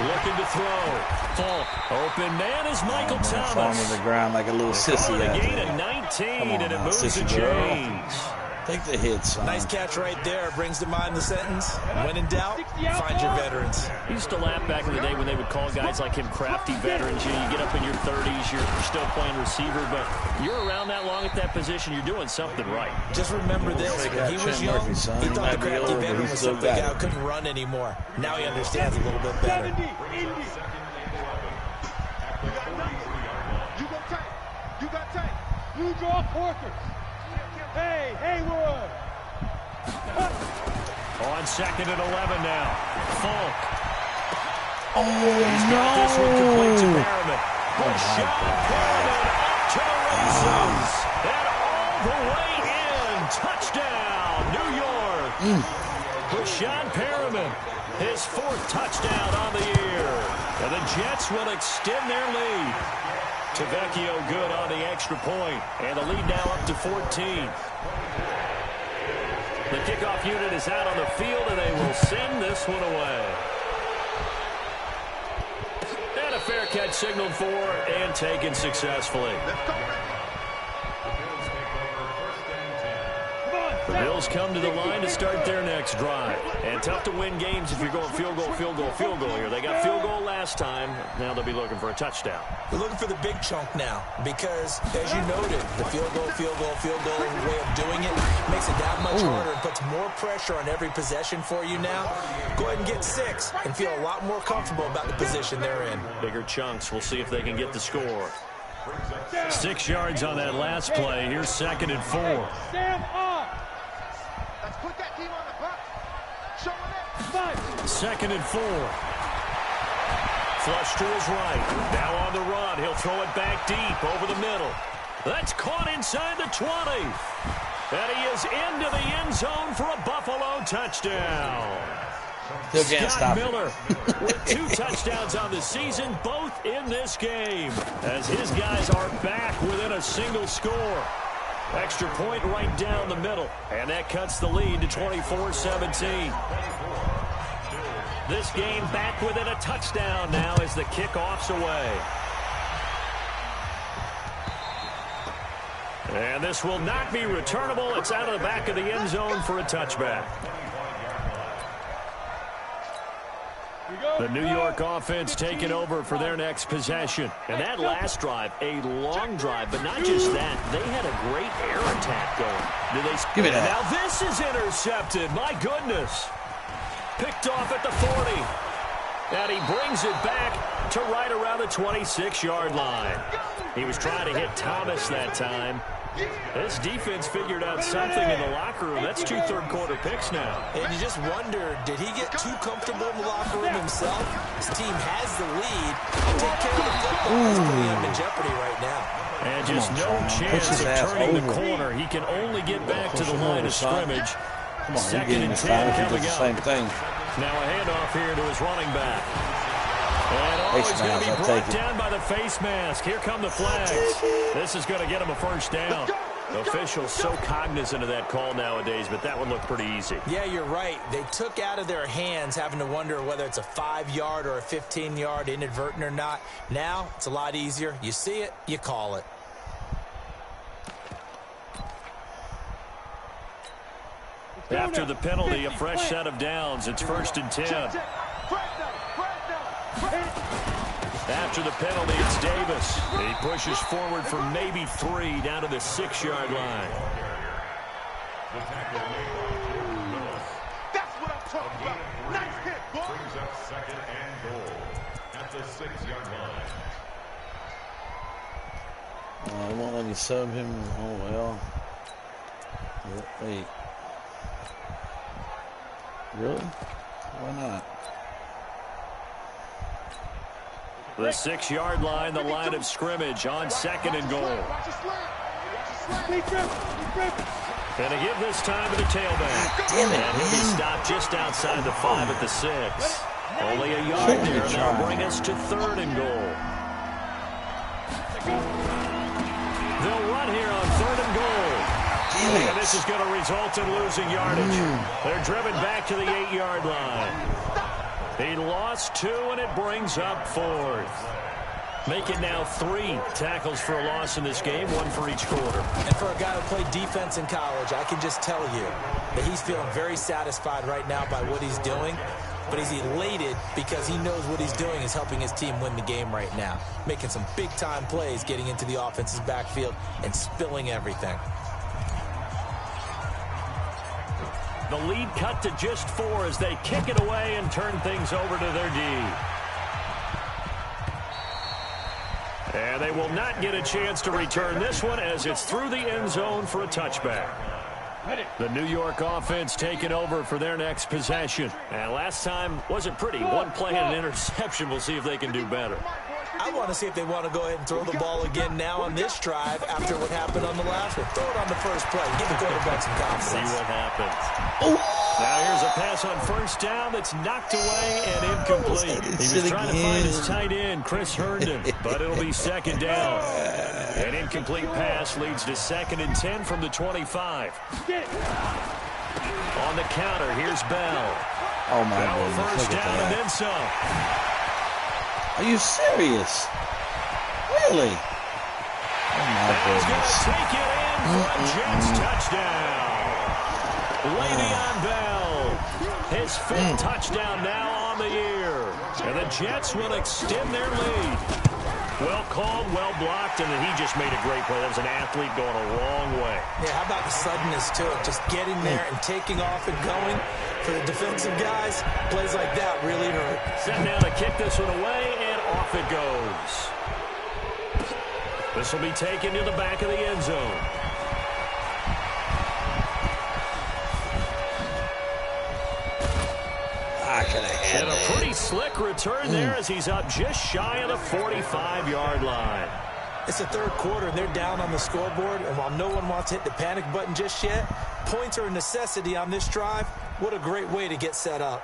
Looking to throw. Falk. Open man is Michael Thomas. Falling to the ground like a little sissy out a gain there. of 19, on and it now, moves the sissy girl. chains. Take the hit, son. Nice catch right there. Brings to mind the sentence, when in doubt, find your veterans. I used to laugh back in the day when they would call guys like him crafty veterans. You get up in your 30s, you're still playing receiver, but you're around that long at that position, you're doing something right. Just remember this, when he was young, he thought the crafty veteran was some big guy who couldn't run anymore. Now he understands a little bit better. You got tight. Blue draw Porter. Hey, Haywood. On 2nd and 11 now. Falk. Oh, He's got this one complete to Merriman. Rashad Perriman up to the races. And all the way in. Touchdown, New York. Rashad Perriman, his 4th touchdown on the year. And the Jets will extend their lead. Tavecchio good on the extra point, and the lead now up to 14. The kickoff unit is out on the field, and they will send this one away. And a fair catch signaled for and taken successfully. The Bills come to the line to start their next drive. And tough to win games if you're going field goal, field goal, field goal here. They got field goal last time. Now they'll be looking for a touchdown. We're looking for the big chunk now because, as you noted, the field goal way of doing it makes it that much harder and puts more pressure on every possession for you now. Go ahead and get 6 and feel a lot more comfortable about the position they're in. Bigger chunks. We'll see if they can get the score. 6 yards on that last play. Here's 2nd and 4. Stand up. Let's put that team on the clock. Show it. 2nd and 4. Flush to his right. Now on the run. He'll throw it back deep over the middle. That's caught inside the 20. And he is into the end zone for a Buffalo touchdown. Still can't stop Miller with 2 touchdowns on the season, both in this game, as his guys are back within a single score. Extra point right down the middle, and that cuts the lead to 24-17. This game back within a touchdown now as the kickoff's away. And this will not be returnable. It's out of the back of the end zone for a touchback. The New York offense taking over for their next possession. And that last drive, a long drive, but not just that. They had a great air attack going. Give me that. Now this is intercepted. My goodness. Picked off at the 40. And he brings it back to right around the 26-yard line. He was trying to hit Thomas that time. This defense figured out something in the locker room. That's 2 third-quarter picks now. And you just wonder, did he get too comfortable in the locker room himself? His team has the lead. Take care of the football. He's putting him in jeopardy right now. And just no chance of turning the corner. He can only get back to the line of scrimmage. Come on, Second and 10 coming the up. same thing. Now a handoff here to his running back. And he's going to be brought down by the face mask. Here come the flags. This is going to get him a first down. Officials so cognizant of that call nowadays, but that one looked pretty easy. Yeah, you're right. They took out of their hands having to wonder whether it's a 5-yard or a 15-yard inadvertent or not. Now it's a lot easier. You see it, you call it. After the penalty, a fresh set of downs. It's 1st and 10. After the penalty, it's Davis. He pushes forward for maybe 3 down to the 6-yard line. That's what I'm talking about. Nice hit, boy. Brings up 2nd and goal at the 6-yard line. I won't let me sub him. Oh, well. Wait. Really? Why not? The 6-yard line, the line of scrimmage on 2nd and goal. And to give this time to the tailback. Damn it, and he'll be stopped just outside the 5 at the 6. Only a yard there, and that'll bring us to 3rd and goal. They'll run here on 3rd and goal. And this is going to result in losing yardage. They're driven back to the 8-yard line. He lost 2, and it brings up 4th. Make it now 3 tackles for a loss in this game, 1 for each quarter. And for a guy who played defense in college, I can just tell you that he's feeling very satisfied right now by what he's doing. But he's elated because he knows what he's doing is helping his team win the game right now. Making some big-time plays, getting into the offense's backfield, and spilling everything. The lead cut to just 4 as they kick it away and turn things over to their D. And they will not get a chance to return this one as it's through the end zone for a touchback. The New York offense taking over for their next possession. And last time wasn't pretty. 1 play and an interception. We'll see if they can do better. I want to see if they want to go ahead and throw the ball again now on this drive after what happened on the last one. Throw it on the first play. Give the quarterback some confidence. See what happens. Now here's a pass on 1st down that's knocked away and incomplete. He was trying to find his tight end, Chris Herndon, but it'll be 2nd down. An incomplete pass leads to 2nd and 10 from the 25. On the counter, here's Bell. Oh, my Bell goodness. 1st down and then some. Are you serious? Really? Oh, my He's going goodness. to take it in for a Jets touchdown. Le'Veon Bell, his 5th touchdown now on the year. And the Jets will extend their lead. Well called, well blocked, and then he just made a great play. That was an athlete going a long way. Yeah, how about the suddenness to it? Just getting there and taking off and going. For the defensive guys, plays like that really hurt. Set down to kick this one away, and off it goes. This will be taken to the back of the end zone. And a pretty slick return there as he's up just shy of the 45-yard line. It's the 3rd quarter, and they're down on the scoreboard. And while no one wants to hit the panic button just yet, points are a necessity on this drive. What a great way to get set up.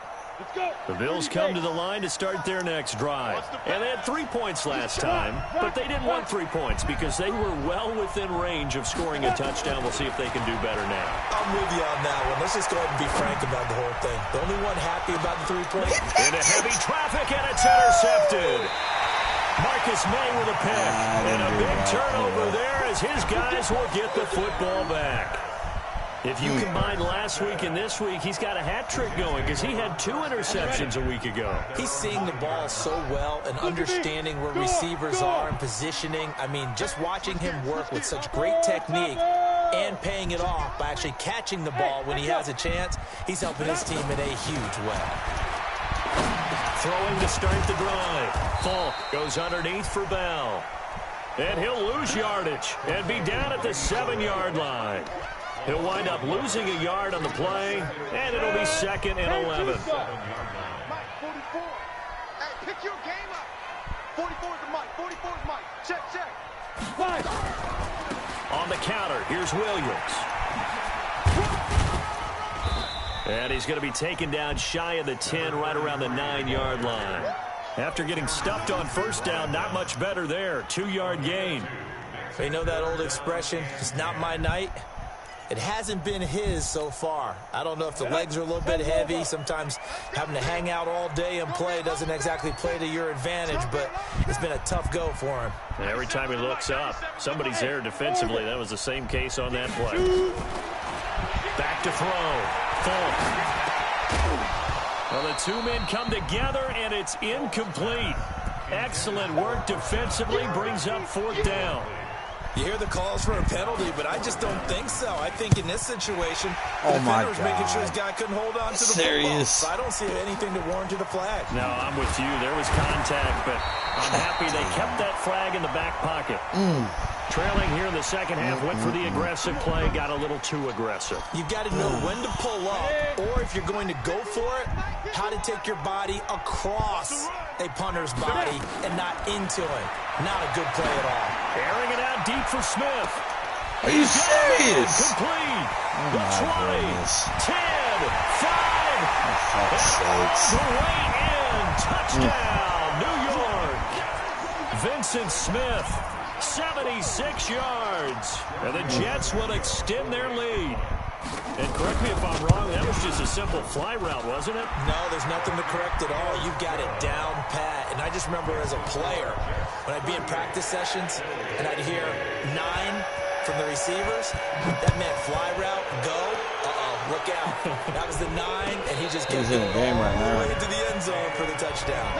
The Bills come to the line to start their next drive. And they had 3 points last time, but they didn't want 3 points because they were well within range of scoring a touchdown. We'll see if they can do better now. I'm with you on that one. Let's just go ahead and be frank about the whole thing. The only one happy about the 3-point. Into heavy traffic, and it's intercepted. Marcus May with a pick. And a big turnover there as his guys will get the football back. If you combine last week and this week, he's got a hat trick going because he had 2 interceptions a week ago. He's seeing the ball so well and understanding where receivers are and positioning. I mean, just watching him work with such great technique and paying it off by actually catching the ball when he has a chance, he's helping his team in a huge way. Throwing to start the drive. Falk goes underneath for Bell. And he'll lose yardage and be down at the 7-yard line. He'll wind up losing a yard on the play, and it'll be 2nd and 11. Mike, 44. Hey, pick your game up. 44 is the Mike. 44 is Mike. Check. On the counter, here's Williams. And he's going to be taken down shy of the 10, right around the 9-yard line. After getting stuffed on first down, not much better there. 2-yard gain. You know that old expression, it's not my night? It hasn't been his so far. I don't know if the legs are a little bit heavy. Sometimes having to hang out all day and play doesn't exactly play to your advantage, but it's been a tough go for him. And every time he looks up, somebody's there defensively. That was the same case on that play. Back to throw. Full. Well, the two men come together, and it's incomplete. Excellent work defensively, brings up 4th down. You hear the calls for a penalty, but I just don't think so. I think in this situation, the defender was making sure his guy couldn't hold on to the football. So I don't see anything to warrant a flag. No, I'm with you. There was contact, but I'm happy they kept that flag in the back pocket. Trailing here in the second half, went for the aggressive play, got a little too aggressive. You've got to know when to pull up, or if you're going to go for it, how to take your body across a punter's body and not into it. Not a good play at all. Airing it out deep for Smith. Are you serious? Complete. Oh The my 20, goodness. 10, 5. For fuck's sakes. The way in. Touchdown, New York. Vincent Smith, 76 yards. And the Jets will extend their lead. And correct me if I'm wrong, that was just a simple fly route, wasn't it? No, there's nothing to correct at all. You've got it down pat. And I just remember as a player, when I'd be in practice sessions and I'd hear 9 from the receivers, that meant fly route, go, look out. That was the 9, and he just kept He's in the game right now. all the way into the end zone for the touchdown.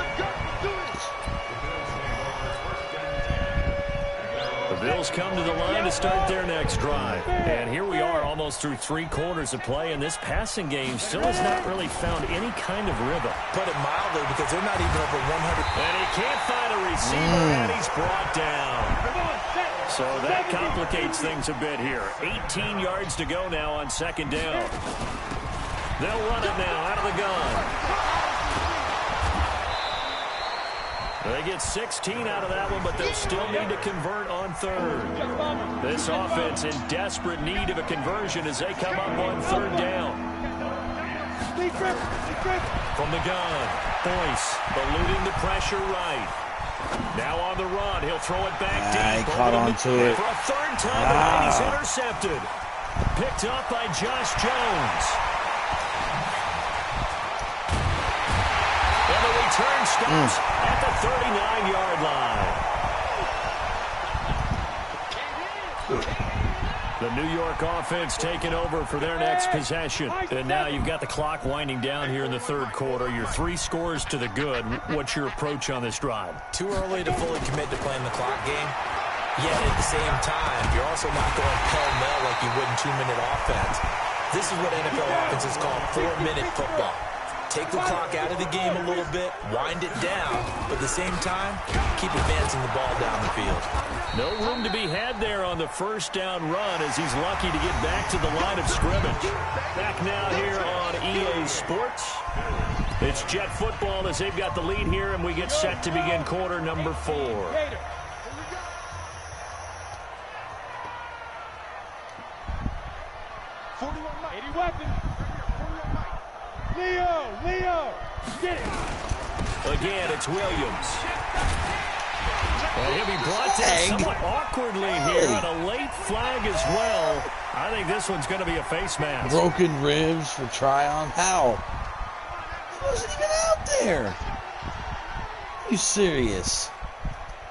The Bills come to the line to start their next drive. And here we are almost through 3 quarters of play, and this passing game still has not really found any kind of rhythm. Put it mildly, because they're not even over 100. And he can't find a receiver, and he's brought down. So that complicates things a bit here. 18 yards to go now on 2nd down. They'll run it now out of the gun. They get 16 out of that one, but they'll still need to convert on 3rd. This offense in desperate need of a conversion as they come up on 3rd down. From the gun, Boyce eluding the pressure right. Now on the run, he'll throw it back deep. He caught on to it. For a 3rd time tonight, he's intercepted. Picked up by Josh Jones. And the return stops at the 39-yard line. The New York offense taking over for their next possession. And now you've got the clock winding down here in the 3rd quarter. You're 3 scores to the good. What's your approach on this drive? Too early to fully commit to playing the clock game. Yet at the same time, you're also not going pell-mell like you would in 2-minute offense. This is what NFL offenses call 4-minute football. Take the clock out of the game a little bit, wind it down, but at the same time, keep advancing the ball down the field. No room to be had there on the 1st down run as he's lucky to get back to the line of scrimmage. Back now here on EA Sports. It's Jet football as they've got the lead here, and we get set to begin quarter number 4. 80 weapons. Leo, get it. Again, it's Williams. And he'll be brought down somewhat awkwardly here on a late flag as well. I think this one's going to be a face mask. Broken ribs for Tryon. How? He wasn't even out there. Are you serious?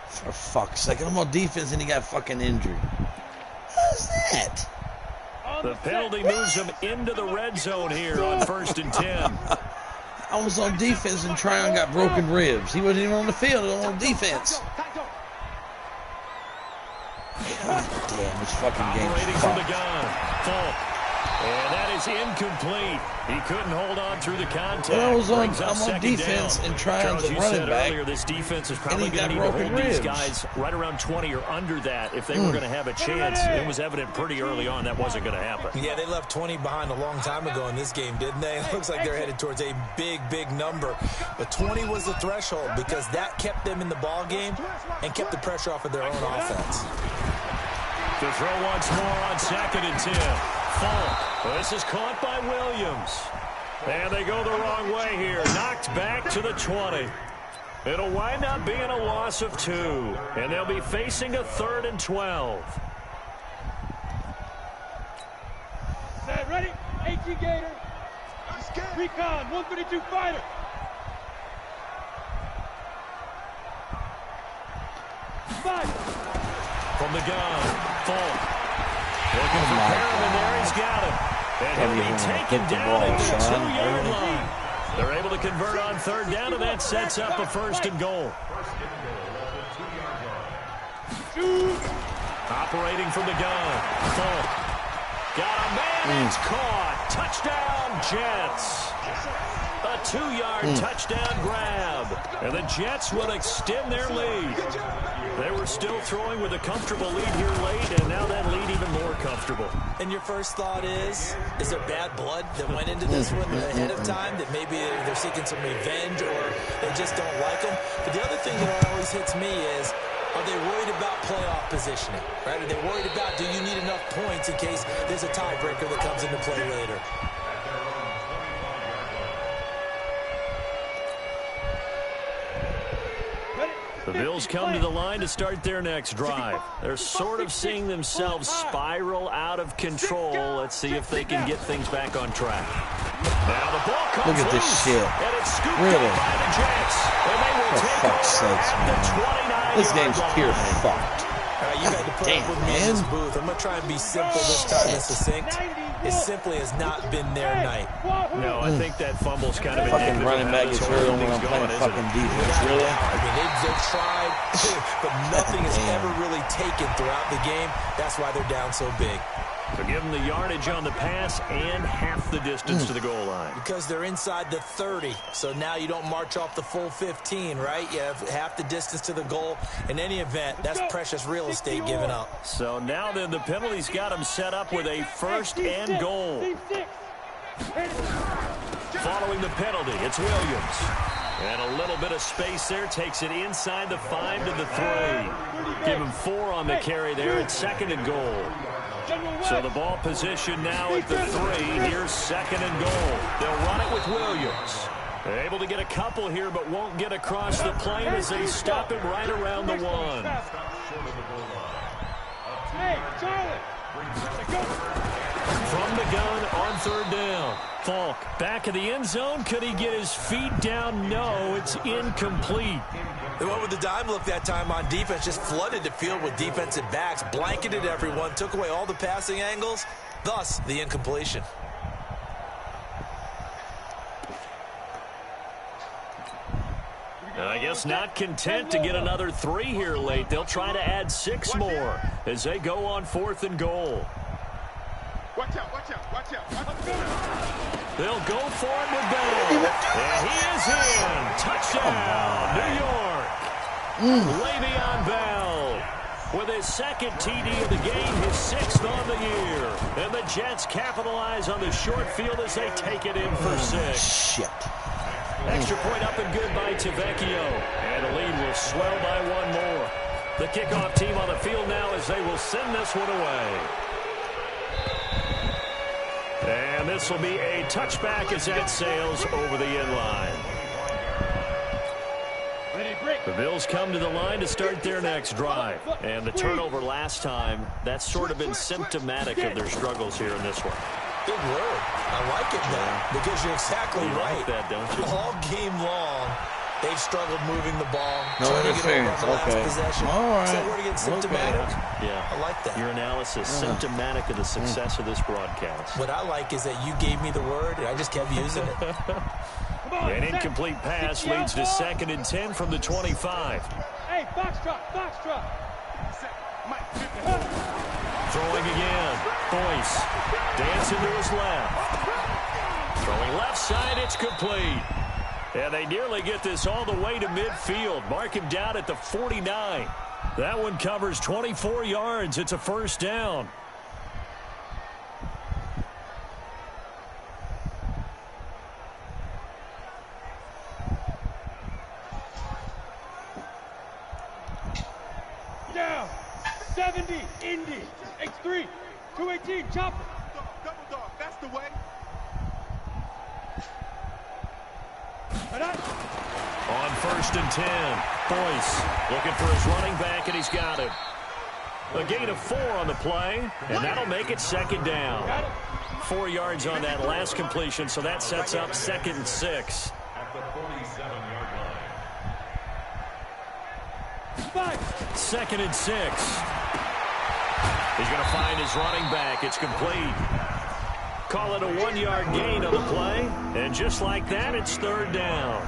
For fuck's sake. I'm on defense and he got fucking injured. How's that? The penalty moves him into the red zone here on 1st and 10. I was on defense and Tryon got broken ribs. He wasn't even on the field. He was on defense. God damn, this fucking game's Operating from the gun. Falk And that is incomplete. He couldn't hold on through the contact. Well, I'm Brings up on second defense down. and trying Charles, to you running said back. earlier this defense is probably he going to got need to broken hold these ribs. guys right around 20 or under that if they were going to have a chance. It was evident pretty early on that wasn't going to happen. Yeah, they left 20 behind a long time ago in this game, didn't they? It looks like they're headed towards a big, big number. But 20 was the threshold because that kept them in the ball game and kept the pressure off of their own offense. To throw once more on 2nd and 10. Falk. This is caught by Williams. And they go the wrong way here. Knocked back to the 20. It'll wind up being a loss of 2. And they'll be facing a 3rd and 12. Set, ready? 18 Gator. Recon, 132 fighter. Five. From the gun, Falk. Looking for Perriman there, he's got him. And he'll be taken down at the 2-yard line. They're able to convert on 3rd down, and that sets up a 1st and goal. Operating from the gun, Falk. Got a man, it's caught. Touchdown, Jets. A 2-yard touchdown grab. And the Jets will extend their lead. They were still throwing with a comfortable lead here late, and now that lead even more comfortable. And your first thought is there bad blood that went into this one ahead of time, that maybe they're seeking some revenge or they just don't like them? But the other thing that always hits me is, are they worried about playoff positioning? Right? Are they worried about, do you need enough points in case there's a tiebreaker that comes into play later? The Bills come to the line to start their next drive. They're sort of seeing themselves spiral out of control. Let's see if they can get things back on track. Now the ball comes Look at this loose, shit. and it's scooped Really? up by the Jets. And they will For take fuck's it sakes, at man. the 29-yard This game's line. pure fucked. You had to put up with me in this booth. I'm going to try and be simple this time and succinct. It simply has not been their night. No, I think that fumble's kind of Fucking indicative running of back how is this hurt whole when I'm thing's playing going, fucking isn't it? defense. Really? I mean, they've tried, but nothing has ever really taken throughout the game. That's why they're down so big. So give them the yardage on the pass and half the distance to the goal line. Because they're inside the 30, so now you don't march off the full 15, right? You have half the distance to the goal. In any event, that's precious real estate given up. So now then the penalty's got them set up with a 1st and goal. Following the penalty, it's Williams. And a little bit of space there, takes it inside the 5 to the 3. Give him 4 on the carry there at 2nd and goal. So the ball position now at the 3. Here's 2nd and goal. They'll run it with Williams. They're able to get a couple here, but won't get across the plane as they stop it right around the 1. Hey, Charlie. From the gun on 3rd down. Falk back of the end zone. Could he get his feet down? No, it's incomplete. They went with the dime look that time on defense, just flooded the field with defensive backs, blanketed everyone, took away all the passing angles, thus the incompletion. I guess not content to get another 3 here late. They'll try to add 6 more as they go on 4th and goal. Watch out, watch out, watch out, watch out. They'll go for it with Bell. And he is in. Touchdown, New York. Le'Veon Bell with his 2nd TD of the game, his 6th on the year. And the Jets capitalize on the short field as they take it in for 6. Shit. Extra point up and good by Tavecchio. And the lead will swell by 1 more. The kickoff team on the field now as they will send this one away. And this will be a touchback as that sails over the end line. The Bills come to the line to start their next drive. And the turnover last time, that's sort of been symptomatic of their struggles here in this one. Big word. I like it now because you're exactly right. Like that, don't you? All game long, they've struggled moving the ball. No interference. Okay. All right. So we're getting symptomatic. Okay. Yeah. I like that. Your analysis, symptomatic of the success of this broadcast. What I like is that you gave me the word, and I just kept using it. An incomplete pass leads to 2nd and 10 from the 25. Hey, box truck, box truck. Throwing again. Boyce dancing to his left. Throwing left side, it's complete. And they nearly get this all the way to midfield. Mark him down at the 49. That one covers 24 yards. It's a first down. Down. 70, Indy. X3. 218, chopper. Double dog, that's the way. On 1st and 10, Boyce looking for his running back, and he's got him. A gain of 4 on the play, and that'll make it 2nd down. 4 yards on that last completion, so that sets up 2nd and 6. At the 47-yard line. 2nd and 6. He's going to find his running back. It's complete. Call it a 1-yard gain on the play, and just like that, it's 3rd down.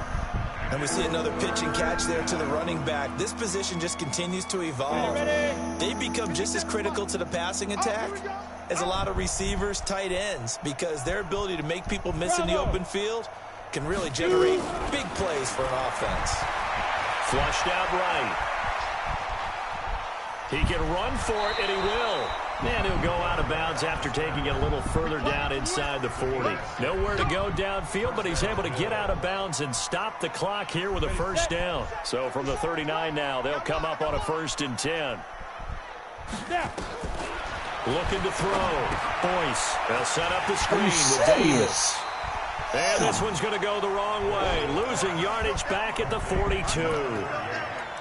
And we see another pitch and catch there to the running back. This position just continues to evolve. They become just as critical to the passing attack as a lot of receivers, tight ends, because their ability to make people miss in the open field can really generate big plays for an offense. Flushed out right. He can run for it, and he will. And he'll go out of bounds after taking it a little further down inside the 40. Nowhere to go downfield, but he's able to get out of bounds and stop the clock here with a first down. So from the 39 now, they'll come up on a 1st and 10. Looking to throw. Boyce. They'll set up the screen with Davis. And this one's going to go the wrong way. Losing yardage back at the 42.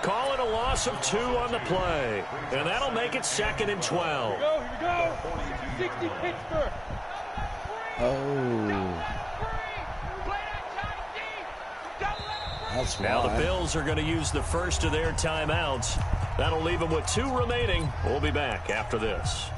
Call it a loss of 2 on the play. And that'll make it 2nd and 12. Here we go. 60 Pittsburgh. Oh. That's now why. the Bills are going to use the first of their timeouts. That'll leave them with 2 remaining. We'll be back after this.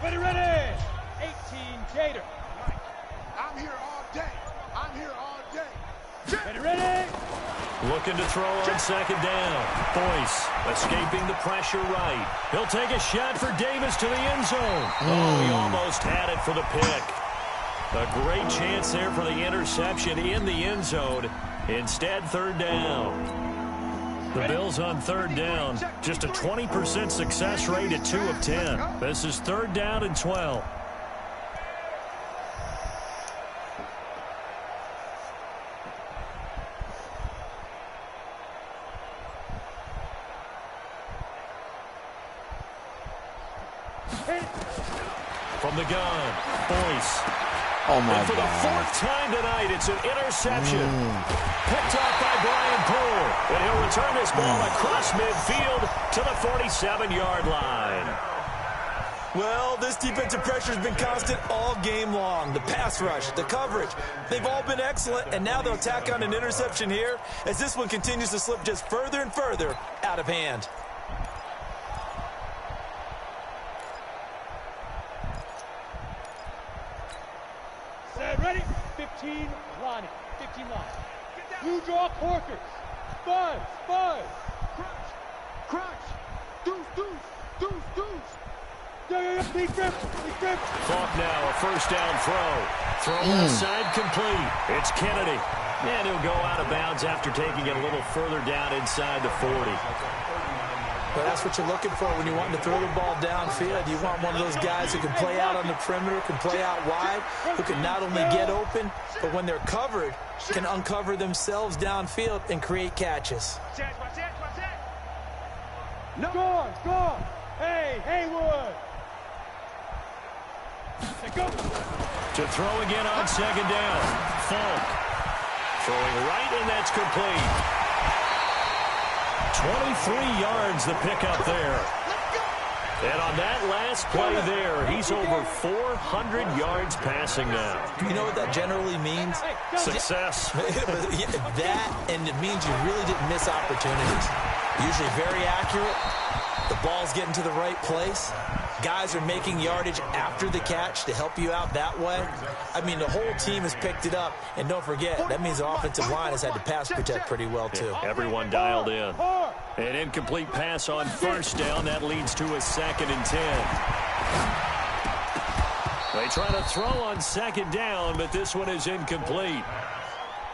Ready. 18 Gator. I'm here all day. I'm here all day. Ready. Looking to throw on 2nd down. Boyce escaping the pressure right. He'll take a shot for Davis to the end zone. Oh, he almost had it for the pick. A great chance there for the interception in the end zone. Instead, 3rd down. The Bills on 3rd down. Just a 20% success rate at 2 of 10. This is 3rd down and 12. From the gun, Boyce. Oh, my and for God. the 4th time tonight, it's an interception. Picked off by Brian Poole. And he'll return this ball across midfield to the 47-yard line. Well, this defensive pressure has been constant all game long. The pass rush, the coverage, they've all been excellent, and now they'll tack on an interception here as this one continues to slip just further and further out of hand. Set, ready. 15 Lonnie. 15 line. Blue draw Corkers. Buzz. Crunch. Crunch. Deuce, deuce. Deuce, deuce. Big grip. Clock now, a 1st down throw. Throw inside complete. It's Kennedy. And he'll go out of bounds after taking it a little further down inside the 40. Well, that's what you're looking for when you want to throw the ball downfield. You want one of those guys who can play out on the perimeter, can play out wide, who can not only get open, but when they're covered, can uncover themselves downfield and create catches. No. Gone. Hey, Haywood. Go. To throw again on 2nd down. Falk. Throwing right, and that's complete. 23 yards the pickup there. And on that last play there, he's over 400 yards passing now. Do you know what that generally means? Success. That, and it means you really didn't miss opportunities. Usually very accurate. The ball's getting to the right place. Guys are making yardage after the catch to help you out that way. I mean, the whole team has picked it up. And don't forget, that means the offensive line has had to pass protect pretty well, too. Everyone dialed in. An incomplete pass on first down. That leads to a 2nd and 10. They try to throw on 2nd down, but this one is incomplete.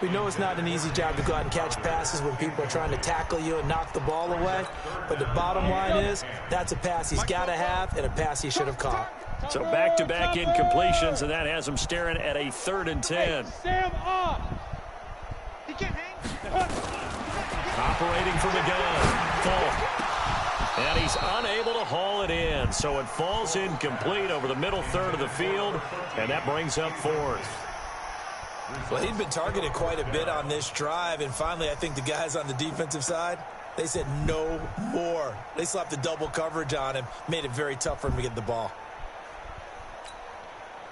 We know it's not an easy job to go out and catch passes when people are trying to tackle you and knock the ball away. But the bottom line is, that's a pass he's got to have and a pass he should have caught. So back-to-back incompletions, and that has him staring at a 3rd and 10. Sam off. He can't hang. Operating from the gun. Falk. And he's unable to haul it in. So it falls incomplete over the middle third of the field, and that brings up 4th. Well, he'd been targeted quite a bit on this drive, and finally I think the guys on the defensive side, they said no more. They slapped the double coverage on him, made it very tough for him to get the ball.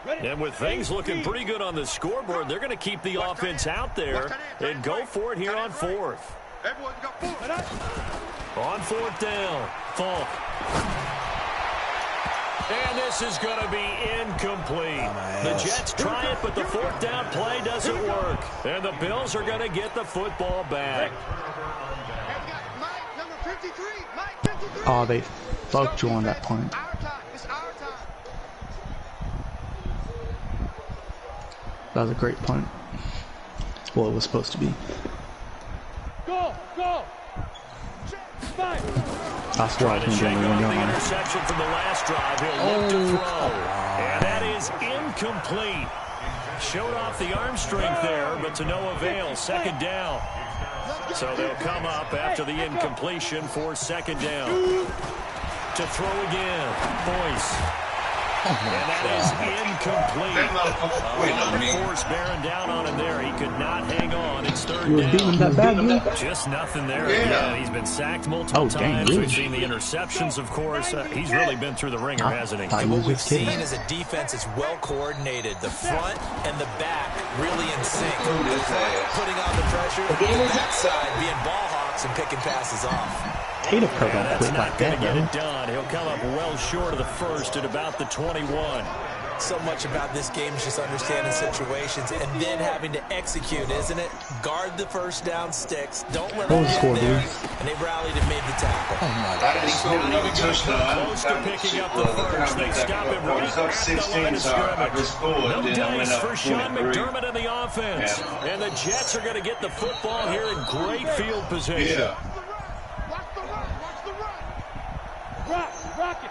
And with things looking pretty good on the scoreboard, they're going to keep the offense out there and go for it here on 4th. On 4th down, Falk. And this is going to be incomplete. The Jets try it, but the 4th down play doesn't work. And the Bills are going to get the football back. Oh, they fucked you on that point. That was a great point. Well, it was supposed to be. Go, go. That's why I can get the one on. interception from the last drive. He'll look to throw. And that is incomplete. Showed off the arm strength there, but to no avail. 2nd down. So they'll come up after the incompletion for 2nd down. To throw again. Boyce. And that is incomplete. Force bearing down on him there. He could not hang on. It's 3rd down. That badly? Just nothing there. Yeah, he's been sacked multiple times. We've seen the interceptions, of course. He's really been through the ringer, hasn't he? What we've seen is a defense that's well coordinated. The front and the back really in sync. The front putting on the pressure, the backside being ball hawks and picking passes off. Tater program that's not going to get it done. He'll come up well short of the 1st at about the 21. So much about this game is just understanding situations and then having to execute, isn't it? Guard the 1st down sticks. Don't let them get there. And they rallied and made the tackle. He's not even close to picking up the 1st. They stop him right at the line of scrimmage. No dice for Sean McDermott in the offense. And the Jets are going to get the football here in great field position. Rock it.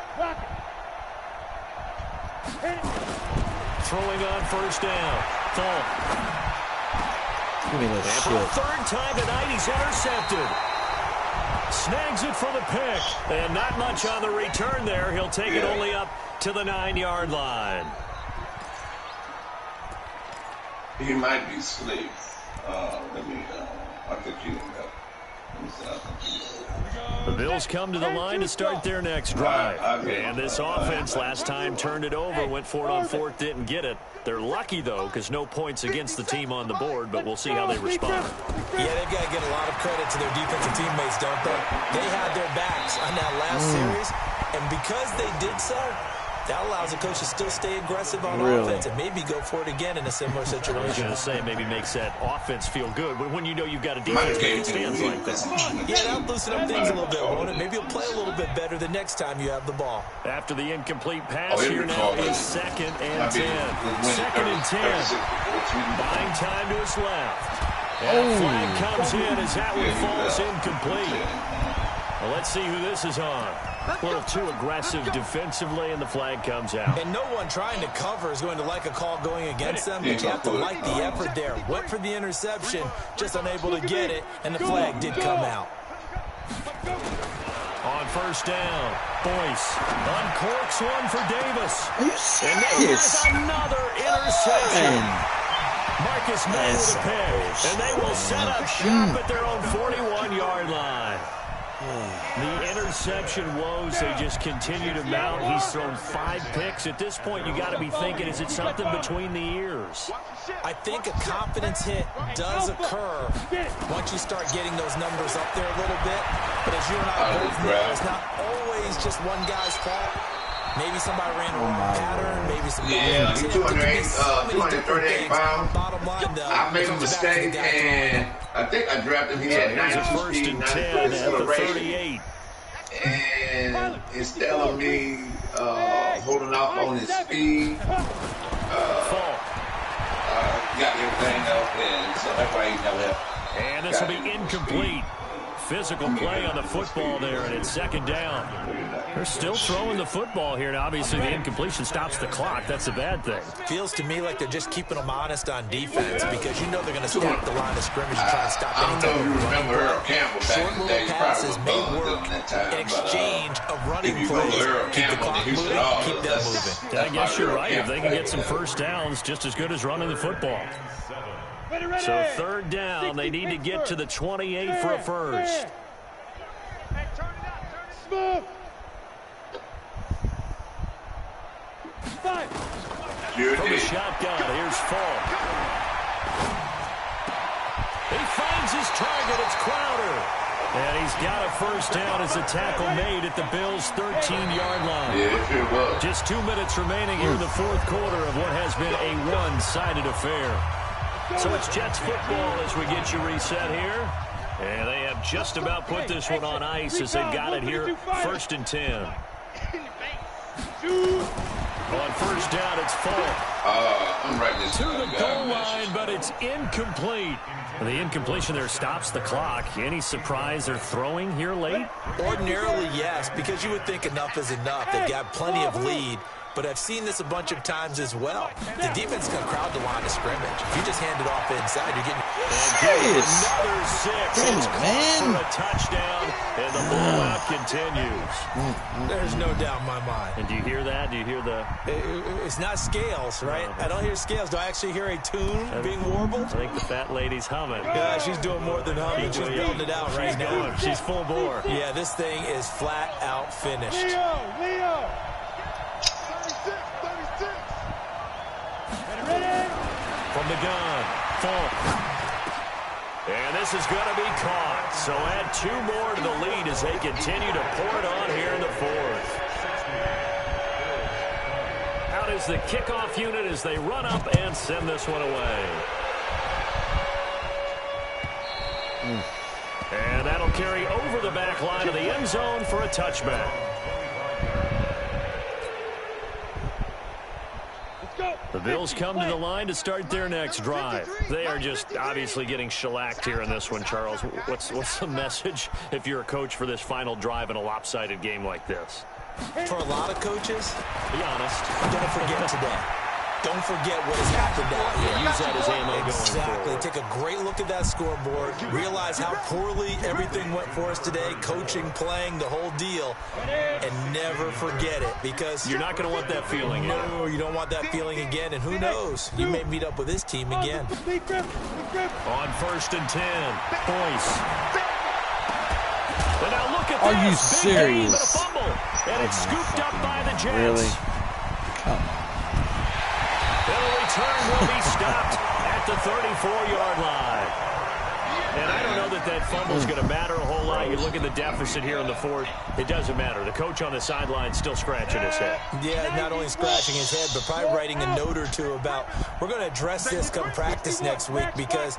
Throwing on 1st down. Falk. Give me that shit. For the 3rd time tonight, he's intercepted. Snags it for the pick. And not much on the return there. He'll take it only up to the 9-yard line. He might be asleep. I'll get you in there. The Bills come to the line to start their next drive. And this offense last time turned it over, went for it on 4th, didn't get it. They're lucky, though, because no points against the team on the board, but we'll see how they respond. Yeah, they've got to get a lot of credit to their defensive teammates, don't they? They had their backs on that last series, and because they did so, that allows the coach to still stay aggressive on offense and maybe go for it again in a similar situation. I was going to say, maybe makes that offense feel good when you know you've got a defense making stands like that. Yeah, that'll loosen up things a little bit, won't it? Maybe you'll play a little bit better the next time you have the ball. After the incomplete pass, here now is 2nd and 10. 2nd and 10. Buying time to his left. And a flag comes in as that one falls incomplete. Well, let's see who this is on. A little too aggressive defensively, and the flag comes out. And no one trying to cover is going to like a call going against them, but you have to like the effort there. Went for the interception, just unable to get it, and the flag did come out. On 1st down, Boyce uncorks one for Davis. Are you serious? And another interception. Marcus May with a pick, and they will set up shop at their own 41-yard line. The interception woes, they just continue to mount. He's thrown 5 picks. At this point, you got to be thinking, is it something between the ears? I think a confidence hit does occur once you start getting those numbers up there a little bit. But as you and I both know, it's not always just one guy's fault. Maybe somebody ran a wrong pattern. Maybe somebody Yeah, he's 238 pounds. Bottom line, though, I made a mistake, and I think I drafted him. He had 92 speed, 94 acceleration. And instead of me holding off on his speed, got everything else in. So that's why he's never had. And this will be incomplete. Physical play on the football there, and it's second down. They're still throwing the football here, and obviously the incompletion stops the clock. That's a bad thing. Feels to me like they're just keeping them honest on defense because you know they're going to stack the line of scrimmage and try to stop any type of running play. Short little passes may work in exchange of running plays. Keep the clock moving, keep them moving. I guess you're right. If they can get some first downs, just as good as running the football. So third down, they need to get to the 28 for a first. Smooth. From the shotgun, here's Falk. He finds his target, it's Crowder. And he's got a first down as a tackle made at the Bills' 13-yard line. Yeah, it was. Just 2 minutes remaining here in the fourth quarter of what has been a one-sided affair. So it's Jets football as we get you reset here. And they have just about put this one on ice as they've got it here, 1st and 10. On first down, it's Falk. I'm right this to the goal line, but it's incomplete. The incompletion there stops the clock. Any surprise they're throwing here late? Ordinarily, yes, because you would think enough is enough. They've got plenty of lead. But I've seen this a bunch of times as well. The defense is going to crowd the line of scrimmage. If you just hand it off inside, you're getting another 6. It's caught for a touchdown, and the blowout continues. There's no doubt in my mind. And do you hear that? Do you hear the... It's not scales, right? I don't hear scales. Do I actually hear a tune being warbled? I think the fat lady's humming. Yeah, she's doing more than humming. She's building it out right now. Going. She's full bore. Yeah, this thing is flat out finished. Leo! From the gun, Falk. And this is going to be caught. So add 2 more to the lead as they continue to pour it on here in the fourth. Out is the kickoff unit as they run up and send this one away. And that'll carry over the back line of the end zone for a touchback. The Bills come to the line to start their next drive. They are just obviously getting shellacked here in this one, Charles. What's the message if you're a coach for this final drive in a lopsided game like this? For a lot of coaches, be honest, don't forget today. Don't forget what has happened out here. Use that as ammo going forward. Take a great look at that scoreboard. Realize how poorly everything went for us today. Coaching, playing, the whole deal. And never forget it because... You're not going to want that feeling again. No, you don't want that feeling again. And who knows? You may meet up with this team again. On 1st and 10. Boyce. And now look at Are this. you Big serious? Game and a fumble. And it's scooped up by the Jets. Really? The return will be stopped at the 34-yard line. And I don't know that fumble's going to matter a whole lot. You look at the deficit here in the fourth. It doesn't matter. The coach on the sideline still scratching his head. Yeah, not only scratching his head, but probably writing a note or two about we're going to address this come practice next week because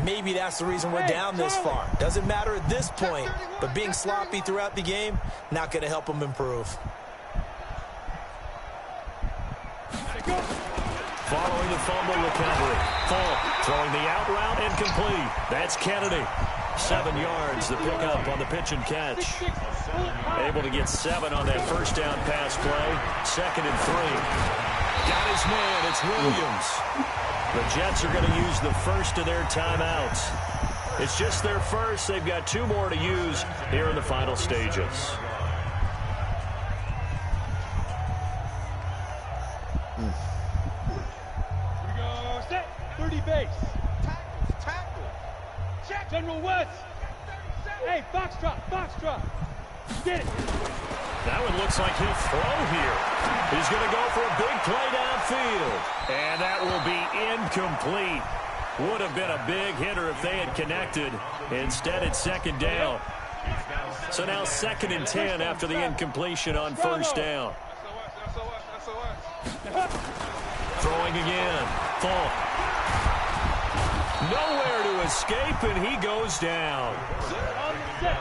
maybe that's the reason we're down this far. Doesn't matter at this point, but being sloppy throughout the game, not going to help them improve. Following the fumble recovery. Falk throwing the out route incomplete. That's Kennedy. 7 yards, the pickup on the pitch and catch. Able to get 7 on that first down pass play. 2nd and 3. Got his man. It's Williams. The Jets are going to use the first of their timeouts. It's just their first. They've got 2 more to use here in the final stages. Base. Tackle. Check. General West. Hey, Foxtrot. Get it. That one looks like he'll throw here. He's going to go for a big play downfield. And that will be incomplete. Would have been a big hitter if they had connected. Instead, it's second down. So now 2nd and 10 after the incompletion on first down. Throwing again. Falk. Nowhere to escape, and he goes down.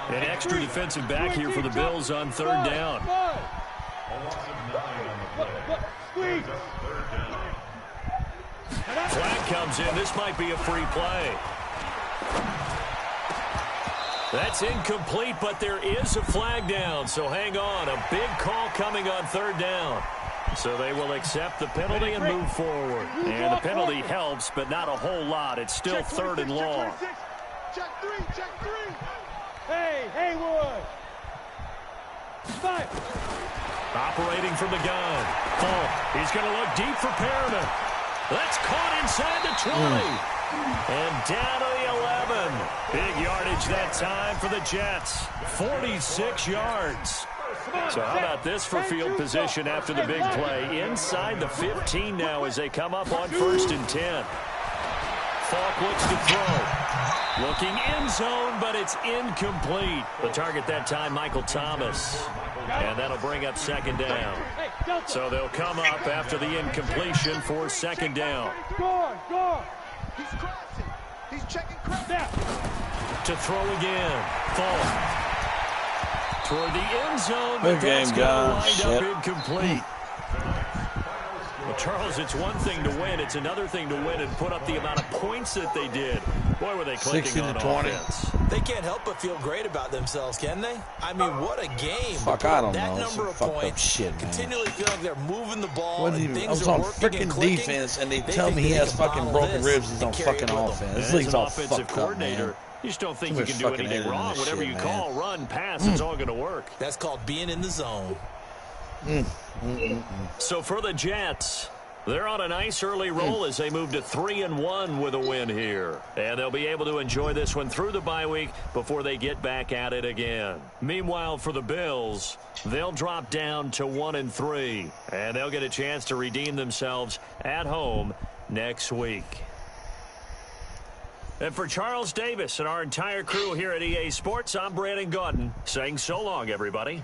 An extra defensive back here for the Bills on 3rd down. Flag comes in. This might be a free play. That's incomplete, but there is a flag down, so hang on. A big call coming on 3rd down. So they will accept the penalty and move forward. And the penalty helps, but not a whole lot. It's still 3rd and long. Check three. Hey, Haywood. Five. Operating from the gun. Falk. He's going to look deep for Perriman. That's caught inside the 20. And down to the 11. Big yardage that time for the Jets. 46 yards. So how about this for field position after the big play? Inside the 15 now as they come up on 1st and 10. Falk looks to throw. Looking end zone, but it's incomplete. The target that time, Michael Thomas. And that'll bring up 2nd down. So they'll come up after the incompletion for 2nd down. Go. He's crossing. He's checking cross. To throw again. Falk. Toward the end zone, but Good that's game, going to guys. wind up incomplete. Well, Charles, it's one thing to win. It's another thing to win and put up the amount of points that they did. Boy, were they clicking on 20. offense. They can't help but feel great about themselves, can they? I mean, what a game. Fuck, I don't that know. number of Fucked up points, shit, man. continually feel like they're moving the ball Wasn't and even, I things was are on working freaking and clicking. defense, and they They tell think me they he has can fucking bottle broken this ribs. He's and on carry it fucking with them. offense. This As league's an all offensive fucked up, coordinator, man. you just don't think Too you much can do fucking anything editing wrong. this Whatever shit, you man. call, run, pass, it's all going to work. That's called being in the zone. So for the Jets, they're on a nice early roll as they move to 3-1 with a win here. And they'll be able to enjoy this one through the bye week before they get back at it again. Meanwhile, for the Bills, they'll drop down to 1-3. And they'll get a chance to redeem themselves at home next week. And for Charles Davis and our entire crew here at EA Sports, I'm Brandon Gaudin saying so long, everybody.